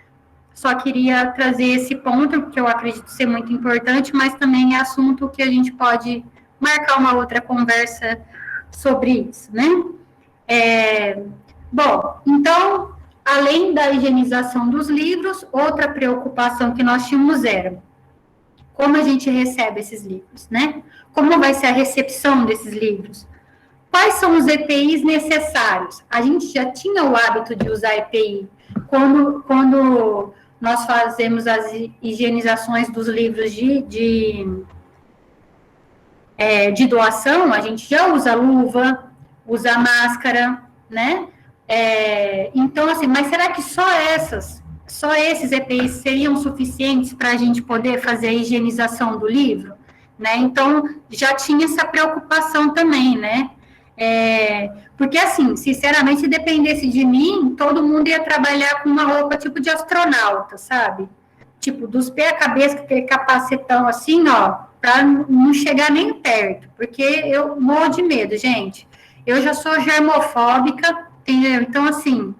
A: Só queria trazer esse ponto, porque eu acredito ser muito importante, mas também é assunto que a gente pode marcar uma outra conversa sobre isso, né? Bom, então, além da higienização dos livros, outra preocupação que nós tínhamos era como a gente recebe esses livros, né? Como vai ser a recepção desses livros? Quais são os EPIs necessários? A gente já tinha o hábito de usar EPI quando nós fazemos as higienizações dos livros de doação, a gente já usa luva, usa máscara, né? Então, assim, mas será que só esses EPIs seriam suficientes para a gente poder fazer a higienização do livro? Né? Então, já tinha essa preocupação também, né? Porque, assim, sinceramente, se dependesse de mim, todo mundo ia trabalhar com uma roupa tipo de astronauta, sabe? Tipo, dos pés à cabeça, com aquele capacetão assim, ó, para não chegar nem perto, porque eu morro de medo, gente. Eu já sou germofóbica, entendeu? Então, assim,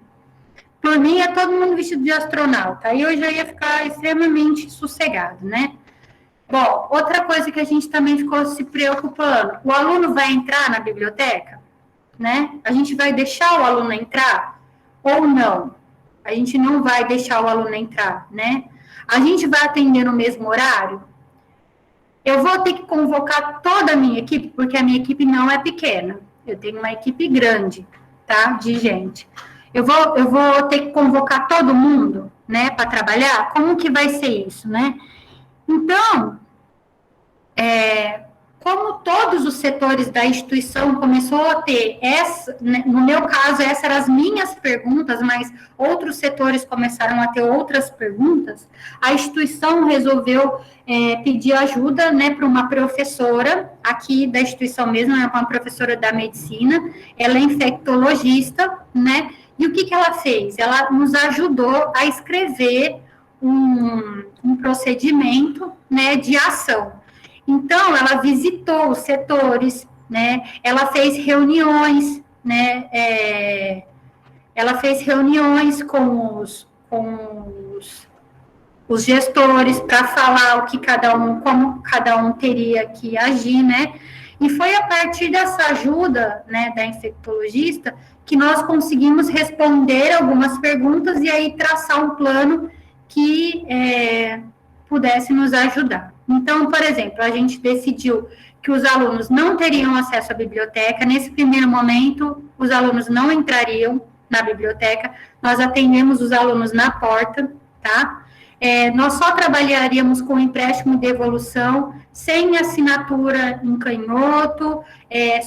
A: por mim é todo mundo vestido de astronauta, aí eu já ia ficar extremamente sossegado, né? Bom, outra coisa que a gente também ficou se preocupando, o aluno vai entrar na biblioteca, né? A gente vai deixar o aluno entrar ou não? A gente não vai deixar o aluno entrar, né? A gente vai atender no mesmo horário? Eu vou ter que convocar toda a minha equipe, porque a minha equipe não é pequena. Eu tenho uma equipe grande, tá? De gente. Eu vou ter que convocar todo mundo, né, para trabalhar? Como que vai ser isso, né? Então, como todos os setores da instituição começou a ter, no meu caso, essas eram as minhas perguntas, mas outros setores começaram a ter outras perguntas, a instituição resolveu pedir ajuda, né, para uma professora aqui da instituição mesmo, é uma professora da medicina, ela é infectologista, né, e o que ela fez? Ela nos ajudou a escrever um procedimento, né, de ação. Então, ela visitou os setores, né, ela fez reuniões, né, ela fez reuniões com os gestores para falar o que como cada um teria que agir, né, e foi a partir dessa ajuda, né, da infectologista, que nós conseguimos responder algumas perguntas e aí traçar um plano que pudesse nos ajudar. Então, por exemplo, a gente decidiu que os alunos não teriam acesso à biblioteca. Nesse primeiro momento, os alunos não entrariam na biblioteca. Nós atendemos os alunos na porta, tá? Nós só trabalharíamos com empréstimo de devolução, sem assinatura em canhoto,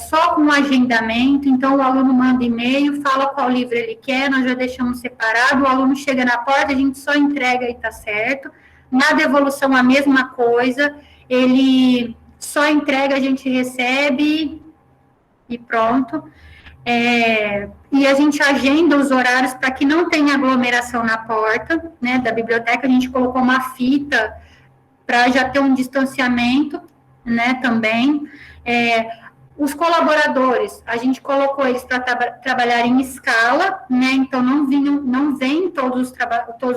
A: só com agendamento. Então, o aluno manda e-mail, fala qual livro ele quer, nós já deixamos separado. O aluno chega na porta, a gente só entrega e tá certo. Na devolução, a mesma coisa, ele só entrega, a gente recebe e pronto. E a gente agenda os horários para que não tenha aglomeração na porta, né, da biblioteca. A gente colocou uma fita para já ter um distanciamento, né, também. Os colaboradores, a gente colocou eles para trabalhar em escala, né, então não vêm todos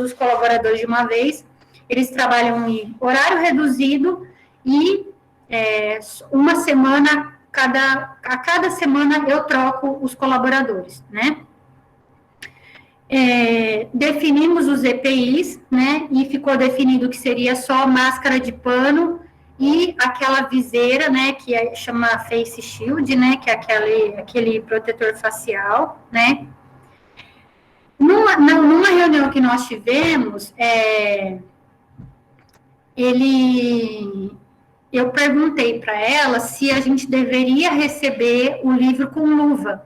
A: os colaboradores de uma vez. Eles trabalham em horário reduzido e uma semana, a cada semana eu troco os colaboradores, né? Definimos os EPIs, né? E ficou definido que seria só máscara de pano e aquela viseira, né? Que chama Face Shield, né? Que é aquele protetor facial, né? Numa reunião que nós tivemos, eu perguntei para ela se a gente deveria receber o livro com luva,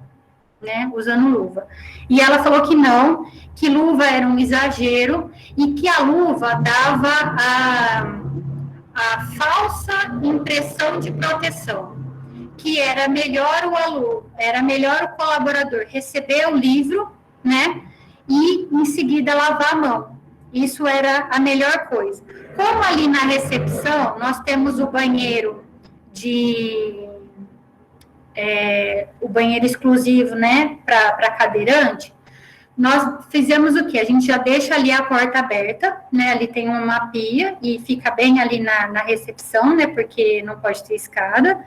A: né, usando luva. E ela falou que não, que luva era um exagero e que a luva dava a falsa impressão de proteção, que era melhor o aluno, era melhor o colaborador receber o livro, né, e em seguida lavar a mão. Isso era a melhor coisa. Como ali na recepção nós temos o banheiro o banheiro exclusivo, né, para cadeirante, nós fizemos o quê? A gente já deixa ali a porta aberta, né, ali tem uma pia e fica bem ali na recepção, né, porque não pode ter escada,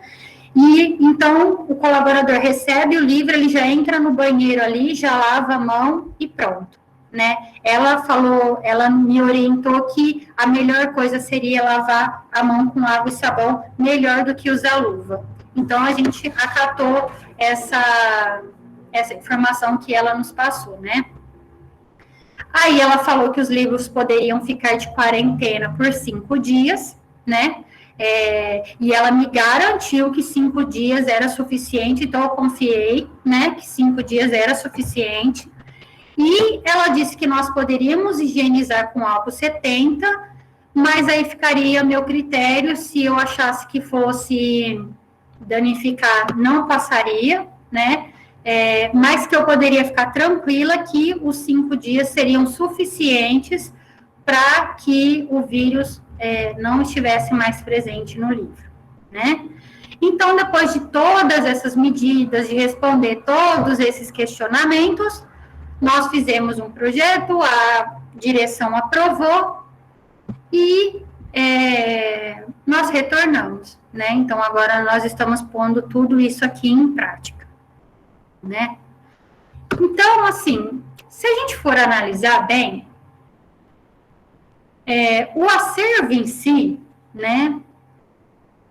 A: e então o colaborador recebe o livro, ele já entra no banheiro ali, já lava a mão e pronto, né. Ela me orientou que a melhor coisa seria lavar a mão com água e sabão, melhor do que usar luva. Então, a gente acatou essa informação que ela nos passou, né? Aí, ela falou que os livros poderiam ficar de quarentena por 5 dias, né? E ela me garantiu que 5 dias era suficiente, então eu confiei, né? Que 5 dias era suficiente. E ela disse que nós poderíamos higienizar com álcool 70, mas aí ficaria a meu critério, se eu achasse que fosse danificar, não passaria, né? Mas que eu poderia ficar tranquila que os 5 dias seriam suficientes para que o vírus não estivesse mais presente no livro, né? Então, depois de todas essas medidas, de responder todos esses questionamentos, nós fizemos um projeto, a direção aprovou e nós retornamos, né? Então, agora nós estamos pondo tudo isso aqui em prática, né? Então, assim, se a gente for analisar bem, o acervo em si, né,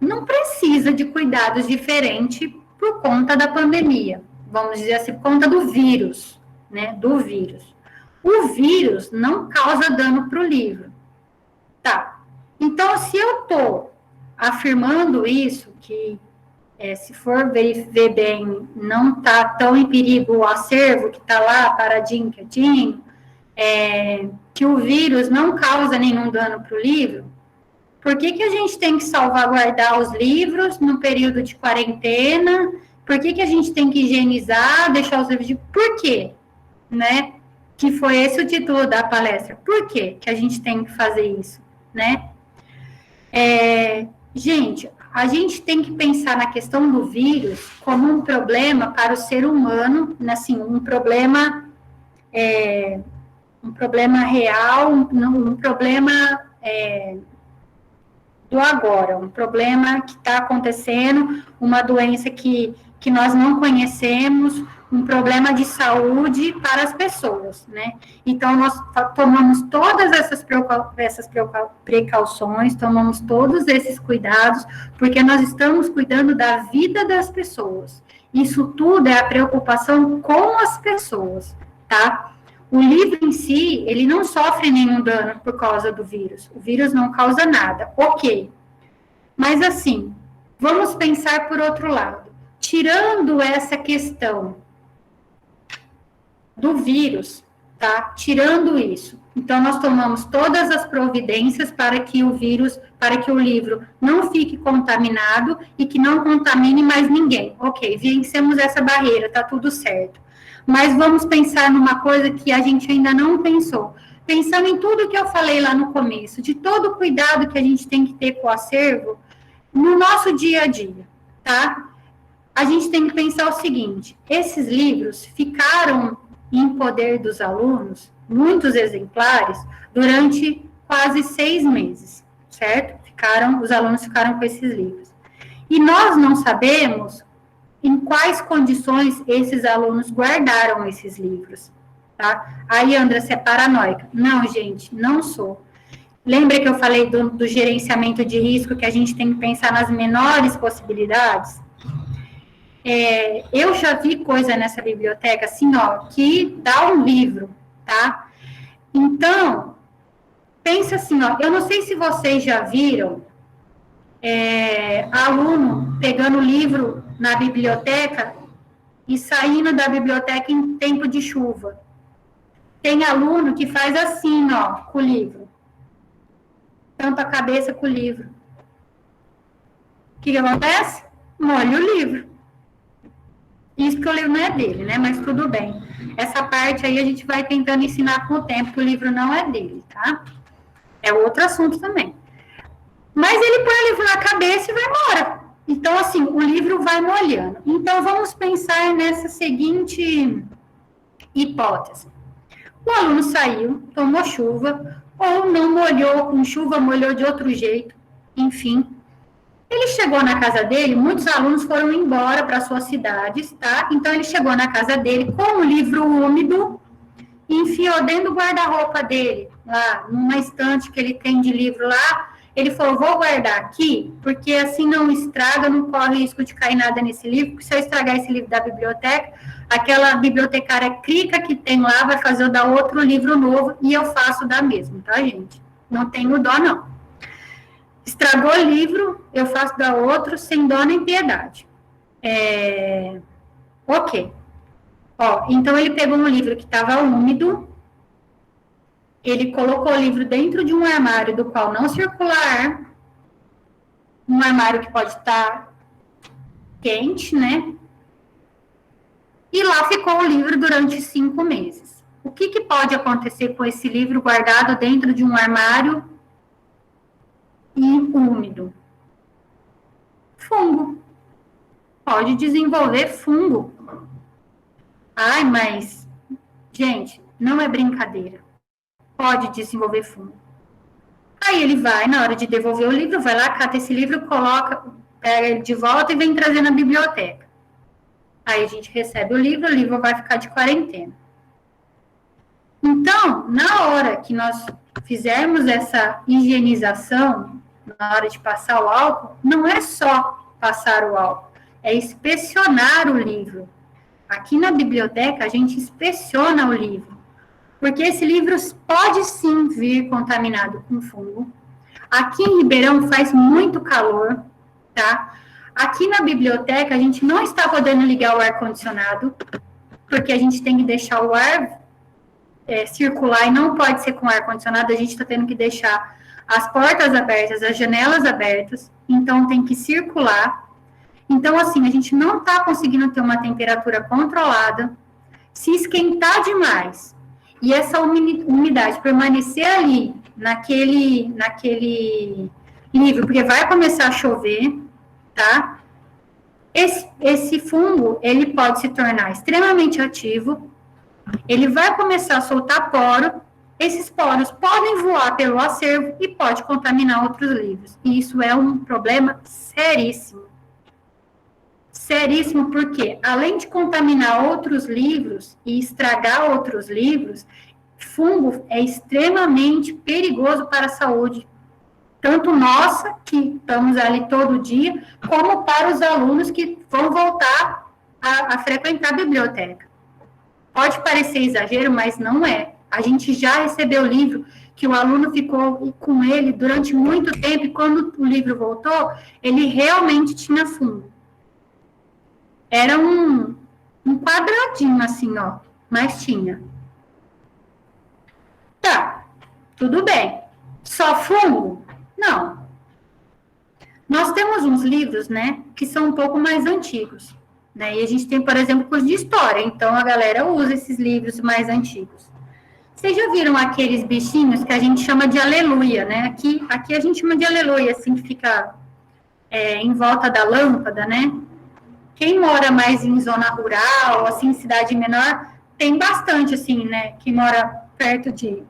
A: não precisa de cuidados diferentes por conta da pandemia, vamos dizer assim, por conta do vírus, né, do vírus. O vírus não causa dano para o livro, tá? Então, se eu estou afirmando isso, que se for ver bem, não está tão em perigo o acervo que está lá, paradinho, quietinho, que o vírus não causa nenhum dano para o livro, por que a gente tem que salvaguardar os livros no período de quarentena? Por que a gente tem que higienizar, deixar os livros de... Por quê? Né? Que foi esse o título da palestra. Por quê que a gente tem que fazer isso, né? Gente, a gente tem que pensar na questão do vírus como um problema para o ser humano, assim, um problema real, um problema do agora, um problema que está acontecendo, uma doença que nós não conhecemos, um problema de saúde para as pessoas, né? Então, nós tomamos todas essas precauções, tomamos todos esses cuidados, porque nós estamos cuidando da vida das pessoas. Isso tudo é a preocupação com as pessoas, tá? O livro em si, ele não sofre nenhum dano por causa do vírus. O vírus não causa nada, ok. Mas, assim, vamos pensar por outro lado. Tirando essa questão do vírus, tá? Tirando isso. Então, nós tomamos todas as providências para que o livro não fique contaminado e que não contamine mais ninguém. Ok, vencemos essa barreira, tá tudo certo. Mas vamos pensar numa coisa que a gente ainda não pensou. Pensando em tudo que eu falei lá no começo, de todo o cuidado que a gente tem que ter com o acervo no nosso dia a dia, tá? A gente tem que pensar o seguinte, esses livros ficaram em poder dos alunos, muitos exemplares, durante quase 6 meses, certo? Os alunos ficaram com esses livros. E nós não sabemos em quais condições esses alunos guardaram esses livros, tá? Aí, Andra, você é paranoica. Não, gente, não sou. Lembra que eu falei do gerenciamento de risco, que a gente tem que pensar nas menores possibilidades? Eu já vi coisa nessa biblioteca, assim, ó, que dá um livro, tá? Então, pensa assim, ó, eu não sei se vocês já viram aluno pegando livro na biblioteca e saindo da biblioteca em tempo de chuva. Tem aluno que faz assim, ó, com o livro. Tampa a cabeça com o livro. O que acontece? Molha o livro. Isso que o livro não é dele, né? Mas tudo bem. Essa parte aí a gente vai tentando ensinar com o tempo, que o livro não é dele, tá? É outro assunto também. Mas ele põe o livro na cabeça e vai embora. Então, assim, o livro vai molhando. Então, vamos pensar nessa seguinte hipótese. O aluno saiu, tomou chuva, ou não molhou com chuva, molhou de outro jeito, enfim. Ele chegou na casa dele, muitos alunos foram embora para suas cidades, tá? Então, ele chegou na casa dele com o livro úmido, e enfiou dentro do guarda-roupa dele, lá, numa estante que ele tem de livro lá. Ele falou, vou guardar aqui, porque assim não estraga, não corre risco de cair nada nesse livro, porque se eu estragar esse livro da biblioteca, aquela bibliotecária crica que tem lá vai fazer eu dar outro livro novo, e eu faço da mesma, tá, gente? Não tenho dó, não. Estragou o livro, eu faço da outro, sem dó nem piedade. Ok. Ó, então, ele pegou um livro que estava úmido, ele colocou o livro dentro de um armário do qual não circula ar, um armário que pode estar quente, né? E lá ficou o livro durante 5 meses. O que pode acontecer com esse livro guardado dentro de um armário e úmido? Fungo. Pode desenvolver fungo. Ai, mas, gente, não é brincadeira. Pode desenvolver fungo. Aí ele vai, na hora de devolver o livro, vai lá, cata esse livro, coloca, pega ele de volta e vem trazer na biblioteca. Aí a gente recebe o livro vai ficar de quarentena. Então, na hora que nós fizermos essa higienização, na hora de passar o álcool, não é só passar o álcool, é inspecionar o livro. Aqui na biblioteca, a gente inspeciona o livro, porque esse livro pode sim vir contaminado com fungo. Aqui em Ribeirão faz muito calor, tá? Aqui na biblioteca, a gente não está podendo ligar o ar-condicionado, porque a gente tem que deixar o ar circular e não pode ser com ar-condicionado, a gente está tendo que deixar as portas abertas, as janelas abertas, então tem que circular. Então, assim, a gente não está conseguindo ter uma temperatura controlada. Se esquentar demais e essa umidade permanecer ali, naquele livro, porque vai começar a chover, tá? Esse fungo, ele pode se tornar extremamente ativo, ele vai começar a soltar poro, esses poros podem voar pelo acervo e pode contaminar outros livros. E isso é um problema seríssimo. Seríssimo, porque além de contaminar outros livros e estragar outros livros, fungo é extremamente perigoso para a saúde, tanto nossa, que estamos ali todo dia, como para os alunos que vão voltar a frequentar a biblioteca. Pode parecer exagero, mas não é. A gente já recebeu o livro que o aluno ficou com ele durante muito tempo, e quando o livro voltou, ele realmente tinha fungo. Era um quadradinho assim, ó, mas tinha. Tá, tudo bem. Só fungo? Não. Nós temos uns livros, né, que são um pouco mais antigos, né, e a gente tem, por exemplo, curso de história, então a galera usa esses livros mais antigos. Vocês já viram aqueles bichinhos que a gente chama de aleluia, né? Aqui a gente chama de aleluia, assim, que fica em volta da lâmpada, né? Quem mora mais em zona rural, assim, cidade menor, tem bastante, assim, né? Que mora perto de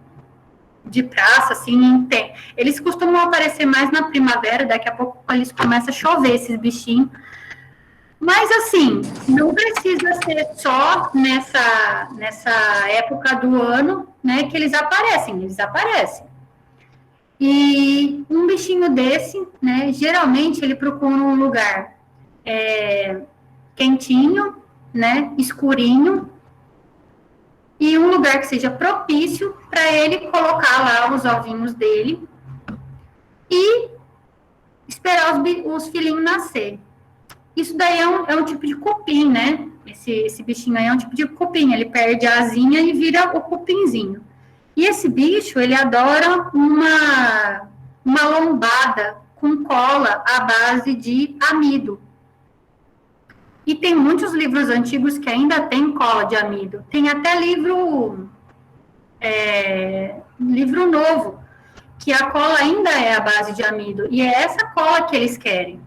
A: de praça, assim, tem. Eles costumam aparecer mais na primavera, daqui a pouco eles começam a chover, esses bichinhos. Mas, assim, não precisa ser só nessa época do ano, né, que eles aparecem. E um bichinho desse, né, geralmente ele procura um lugar quentinho, né, escurinho, e um lugar que seja propício para ele colocar lá os ovinhos dele e esperar os filhinhos nascer. Isso daí é um tipo de cupim, né? Esse bichinho aí é um tipo de cupim, ele perde a asinha e vira o cupinzinho. E esse bicho, ele adora uma lombada com cola à base de amido. E tem muitos livros antigos que ainda tem cola de amido. Tem até livro novo, que a cola ainda é à base de amido. E é essa cola que eles querem.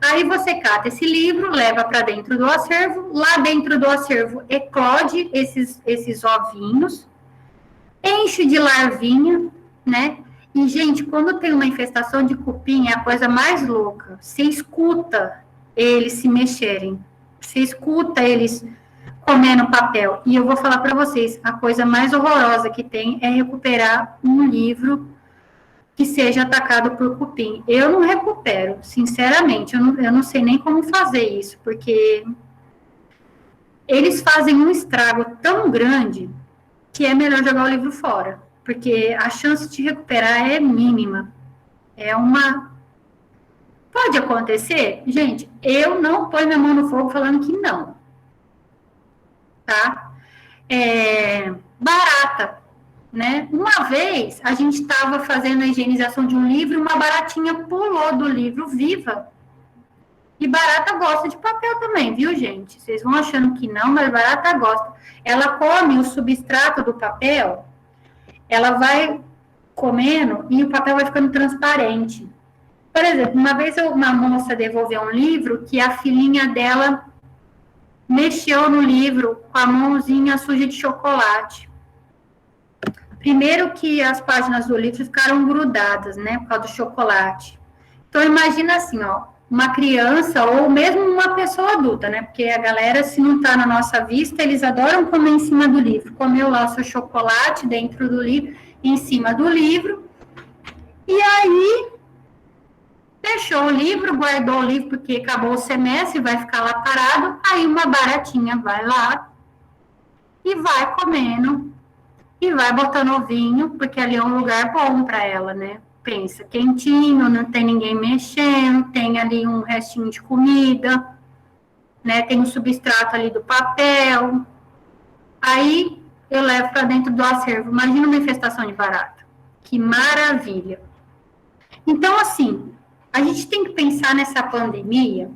A: Aí você cata esse livro, leva para dentro do acervo. Lá dentro do acervo eclode esses ovinhos, enche de larvinha, né? E, gente, quando tem uma infestação de cupim, é a coisa mais louca. Você escuta eles se mexerem. Você escuta eles comendo papel. E eu vou falar para vocês, a coisa mais horrorosa que tem é recuperar um livro que seja atacado por cupim. Eu não recupero, sinceramente. Eu não sei nem como fazer isso, porque eles fazem um estrago tão grande que é melhor jogar o livro fora, porque a chance de recuperar é mínima. Pode acontecer? Gente, eu não ponho minha mão no fogo falando que não. Tá? Barata, né? Uma vez, a gente estava fazendo a higienização de um livro, uma baratinha pulou do livro viva. E barata gosta de papel também, viu, gente? Vocês vão achando que não, mas barata gosta. Ela come o substrato do papel, ela vai comendo e o papel vai ficando transparente. Por exemplo, uma vez uma moça devolveu um livro que a filhinha dela mexeu no livro com a mãozinha suja de chocolate. Primeiro que as páginas do livro ficaram grudadas, né, por causa do chocolate. Então, imagina assim, ó, uma criança ou mesmo uma pessoa adulta, né, porque a galera, se não está na nossa vista, eles adoram comer em cima do livro. Comeu lá o seu chocolate dentro do livro, em cima do livro, e aí fechou o livro, guardou o livro porque acabou o semestre, vai ficar lá parado, aí uma baratinha vai lá e vai comendo e vai botando ovinho, porque ali é um lugar bom para ela, né? Pensa, quentinho, não tem ninguém mexendo, tem ali um restinho de comida, né? Tem um substrato ali do papel. Aí eu levo para dentro do acervo. Imagina uma infestação de barata. Que maravilha! Então, assim, a gente tem que pensar nessa pandemia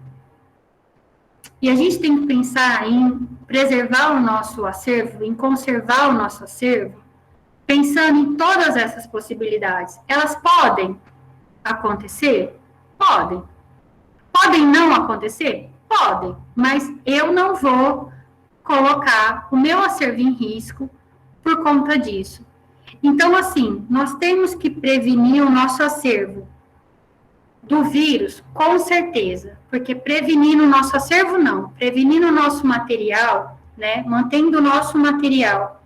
A: e a gente tem que pensar em preservar o nosso acervo, em conservar o nosso acervo, pensando em todas essas possibilidades. Elas podem acontecer? Podem. Podem não acontecer? Podem. Mas eu não vou colocar o meu acervo em risco por conta disso. Então, assim, nós temos que prevenir o nosso acervo do vírus, com certeza, porque prevenir o nosso acervo, não. Prevenir o nosso material, né, mantendo o nosso material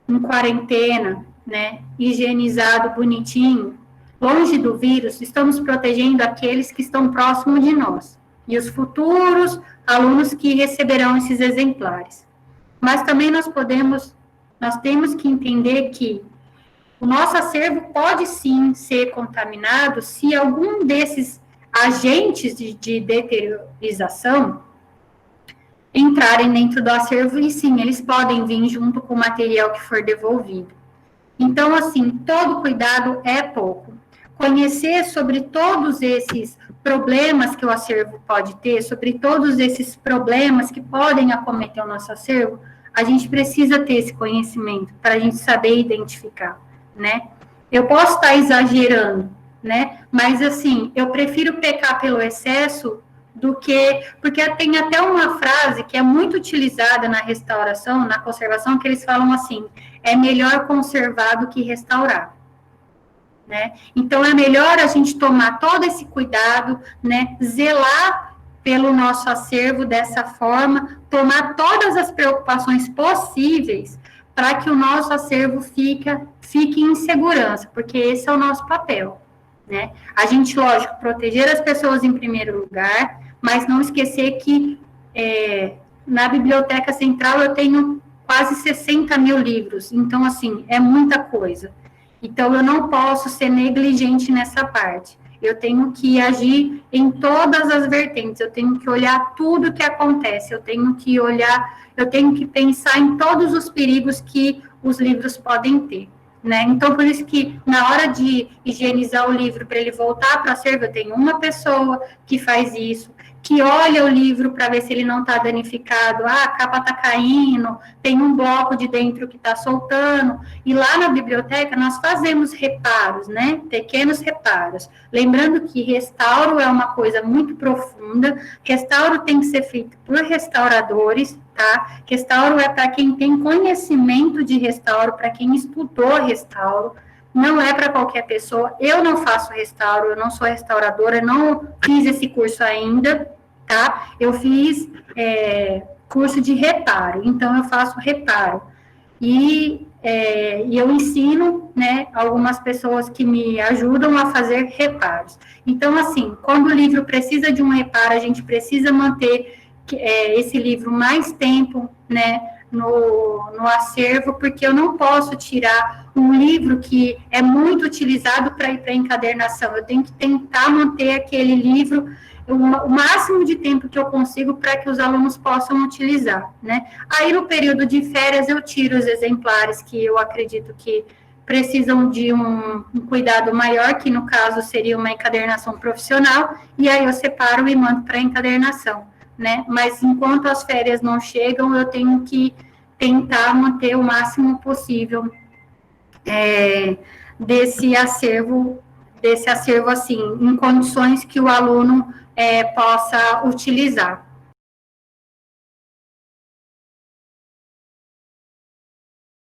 A: em quarentena, né, higienizado, bonitinho, longe do vírus, estamos protegendo aqueles que estão próximos de nós e os futuros alunos que receberão esses exemplares. Mas também nós temos que entender que o nosso acervo pode sim ser contaminado se algum desses agentes de deteriorização entrarem dentro do acervo, e sim, eles podem vir junto com o material que for devolvido. Então, assim, todo cuidado é pouco. Conhecer sobre todos esses problemas que o acervo pode ter, sobre todos esses problemas que podem acometer o nosso acervo, a gente precisa ter esse conhecimento para a gente saber identificar, né? Eu posso estar exagerando, né? Mas, assim, eu prefiro pecar pelo excesso do que... Porque tem até uma frase que é muito utilizada na restauração, na conservação, que eles falam assim, é melhor conservar do que restaurar. Né? Então, é melhor a gente tomar todo esse cuidado, né? Zelar pelo nosso acervo dessa forma, tomar todas as preocupações possíveis para que o nosso acervo fique em segurança, porque esse é o nosso papel. Né? A gente, lógico, proteger as pessoas em primeiro lugar, mas não esquecer que na Biblioteca Central eu tenho quase 60 mil livros, então, assim, é muita coisa. Então, eu não posso ser negligente nessa parte. Eu tenho que agir em todas as vertentes, eu tenho que olhar tudo que acontece, eu tenho que pensar em todos os perigos que os livros podem ter. Né? Então, por isso que na hora de higienizar o livro para ele voltar para o acervo, eu tenho uma pessoa que faz isso, que olha o livro para ver se ele não está danificado, a capa está caindo, tem um bloco de dentro que está soltando, e lá na biblioteca nós fazemos reparos, né, pequenos reparos, lembrando que restauro é uma coisa muito profunda, restauro tem que ser feito por restauradores, tá, restauro é para quem tem conhecimento de restauro, para quem estudou restauro, não é para qualquer pessoa, eu não faço restauro, eu não sou restauradora, não fiz esse curso ainda, tá? Eu fiz curso de reparo, então eu faço reparo. E eu ensino, né, algumas pessoas que me ajudam a fazer reparos. Então, assim, quando o livro precisa de um reparo, a gente precisa manter esse livro mais tempo, né, no acervo, porque eu não posso tirar um livro que é muito utilizado para ir para encadernação. Eu tenho que tentar manter aquele livro o máximo de tempo que eu consigo para que os alunos possam utilizar, né? Aí, no período de férias, eu tiro os exemplares que eu acredito que precisam de um cuidado maior, que no caso seria uma encadernação profissional, e aí eu separo e mando para encadernação, né? Mas enquanto as férias não chegam, eu tenho que tentar manter o máximo possível desse acervo assim, em condições que o aluno possa utilizar,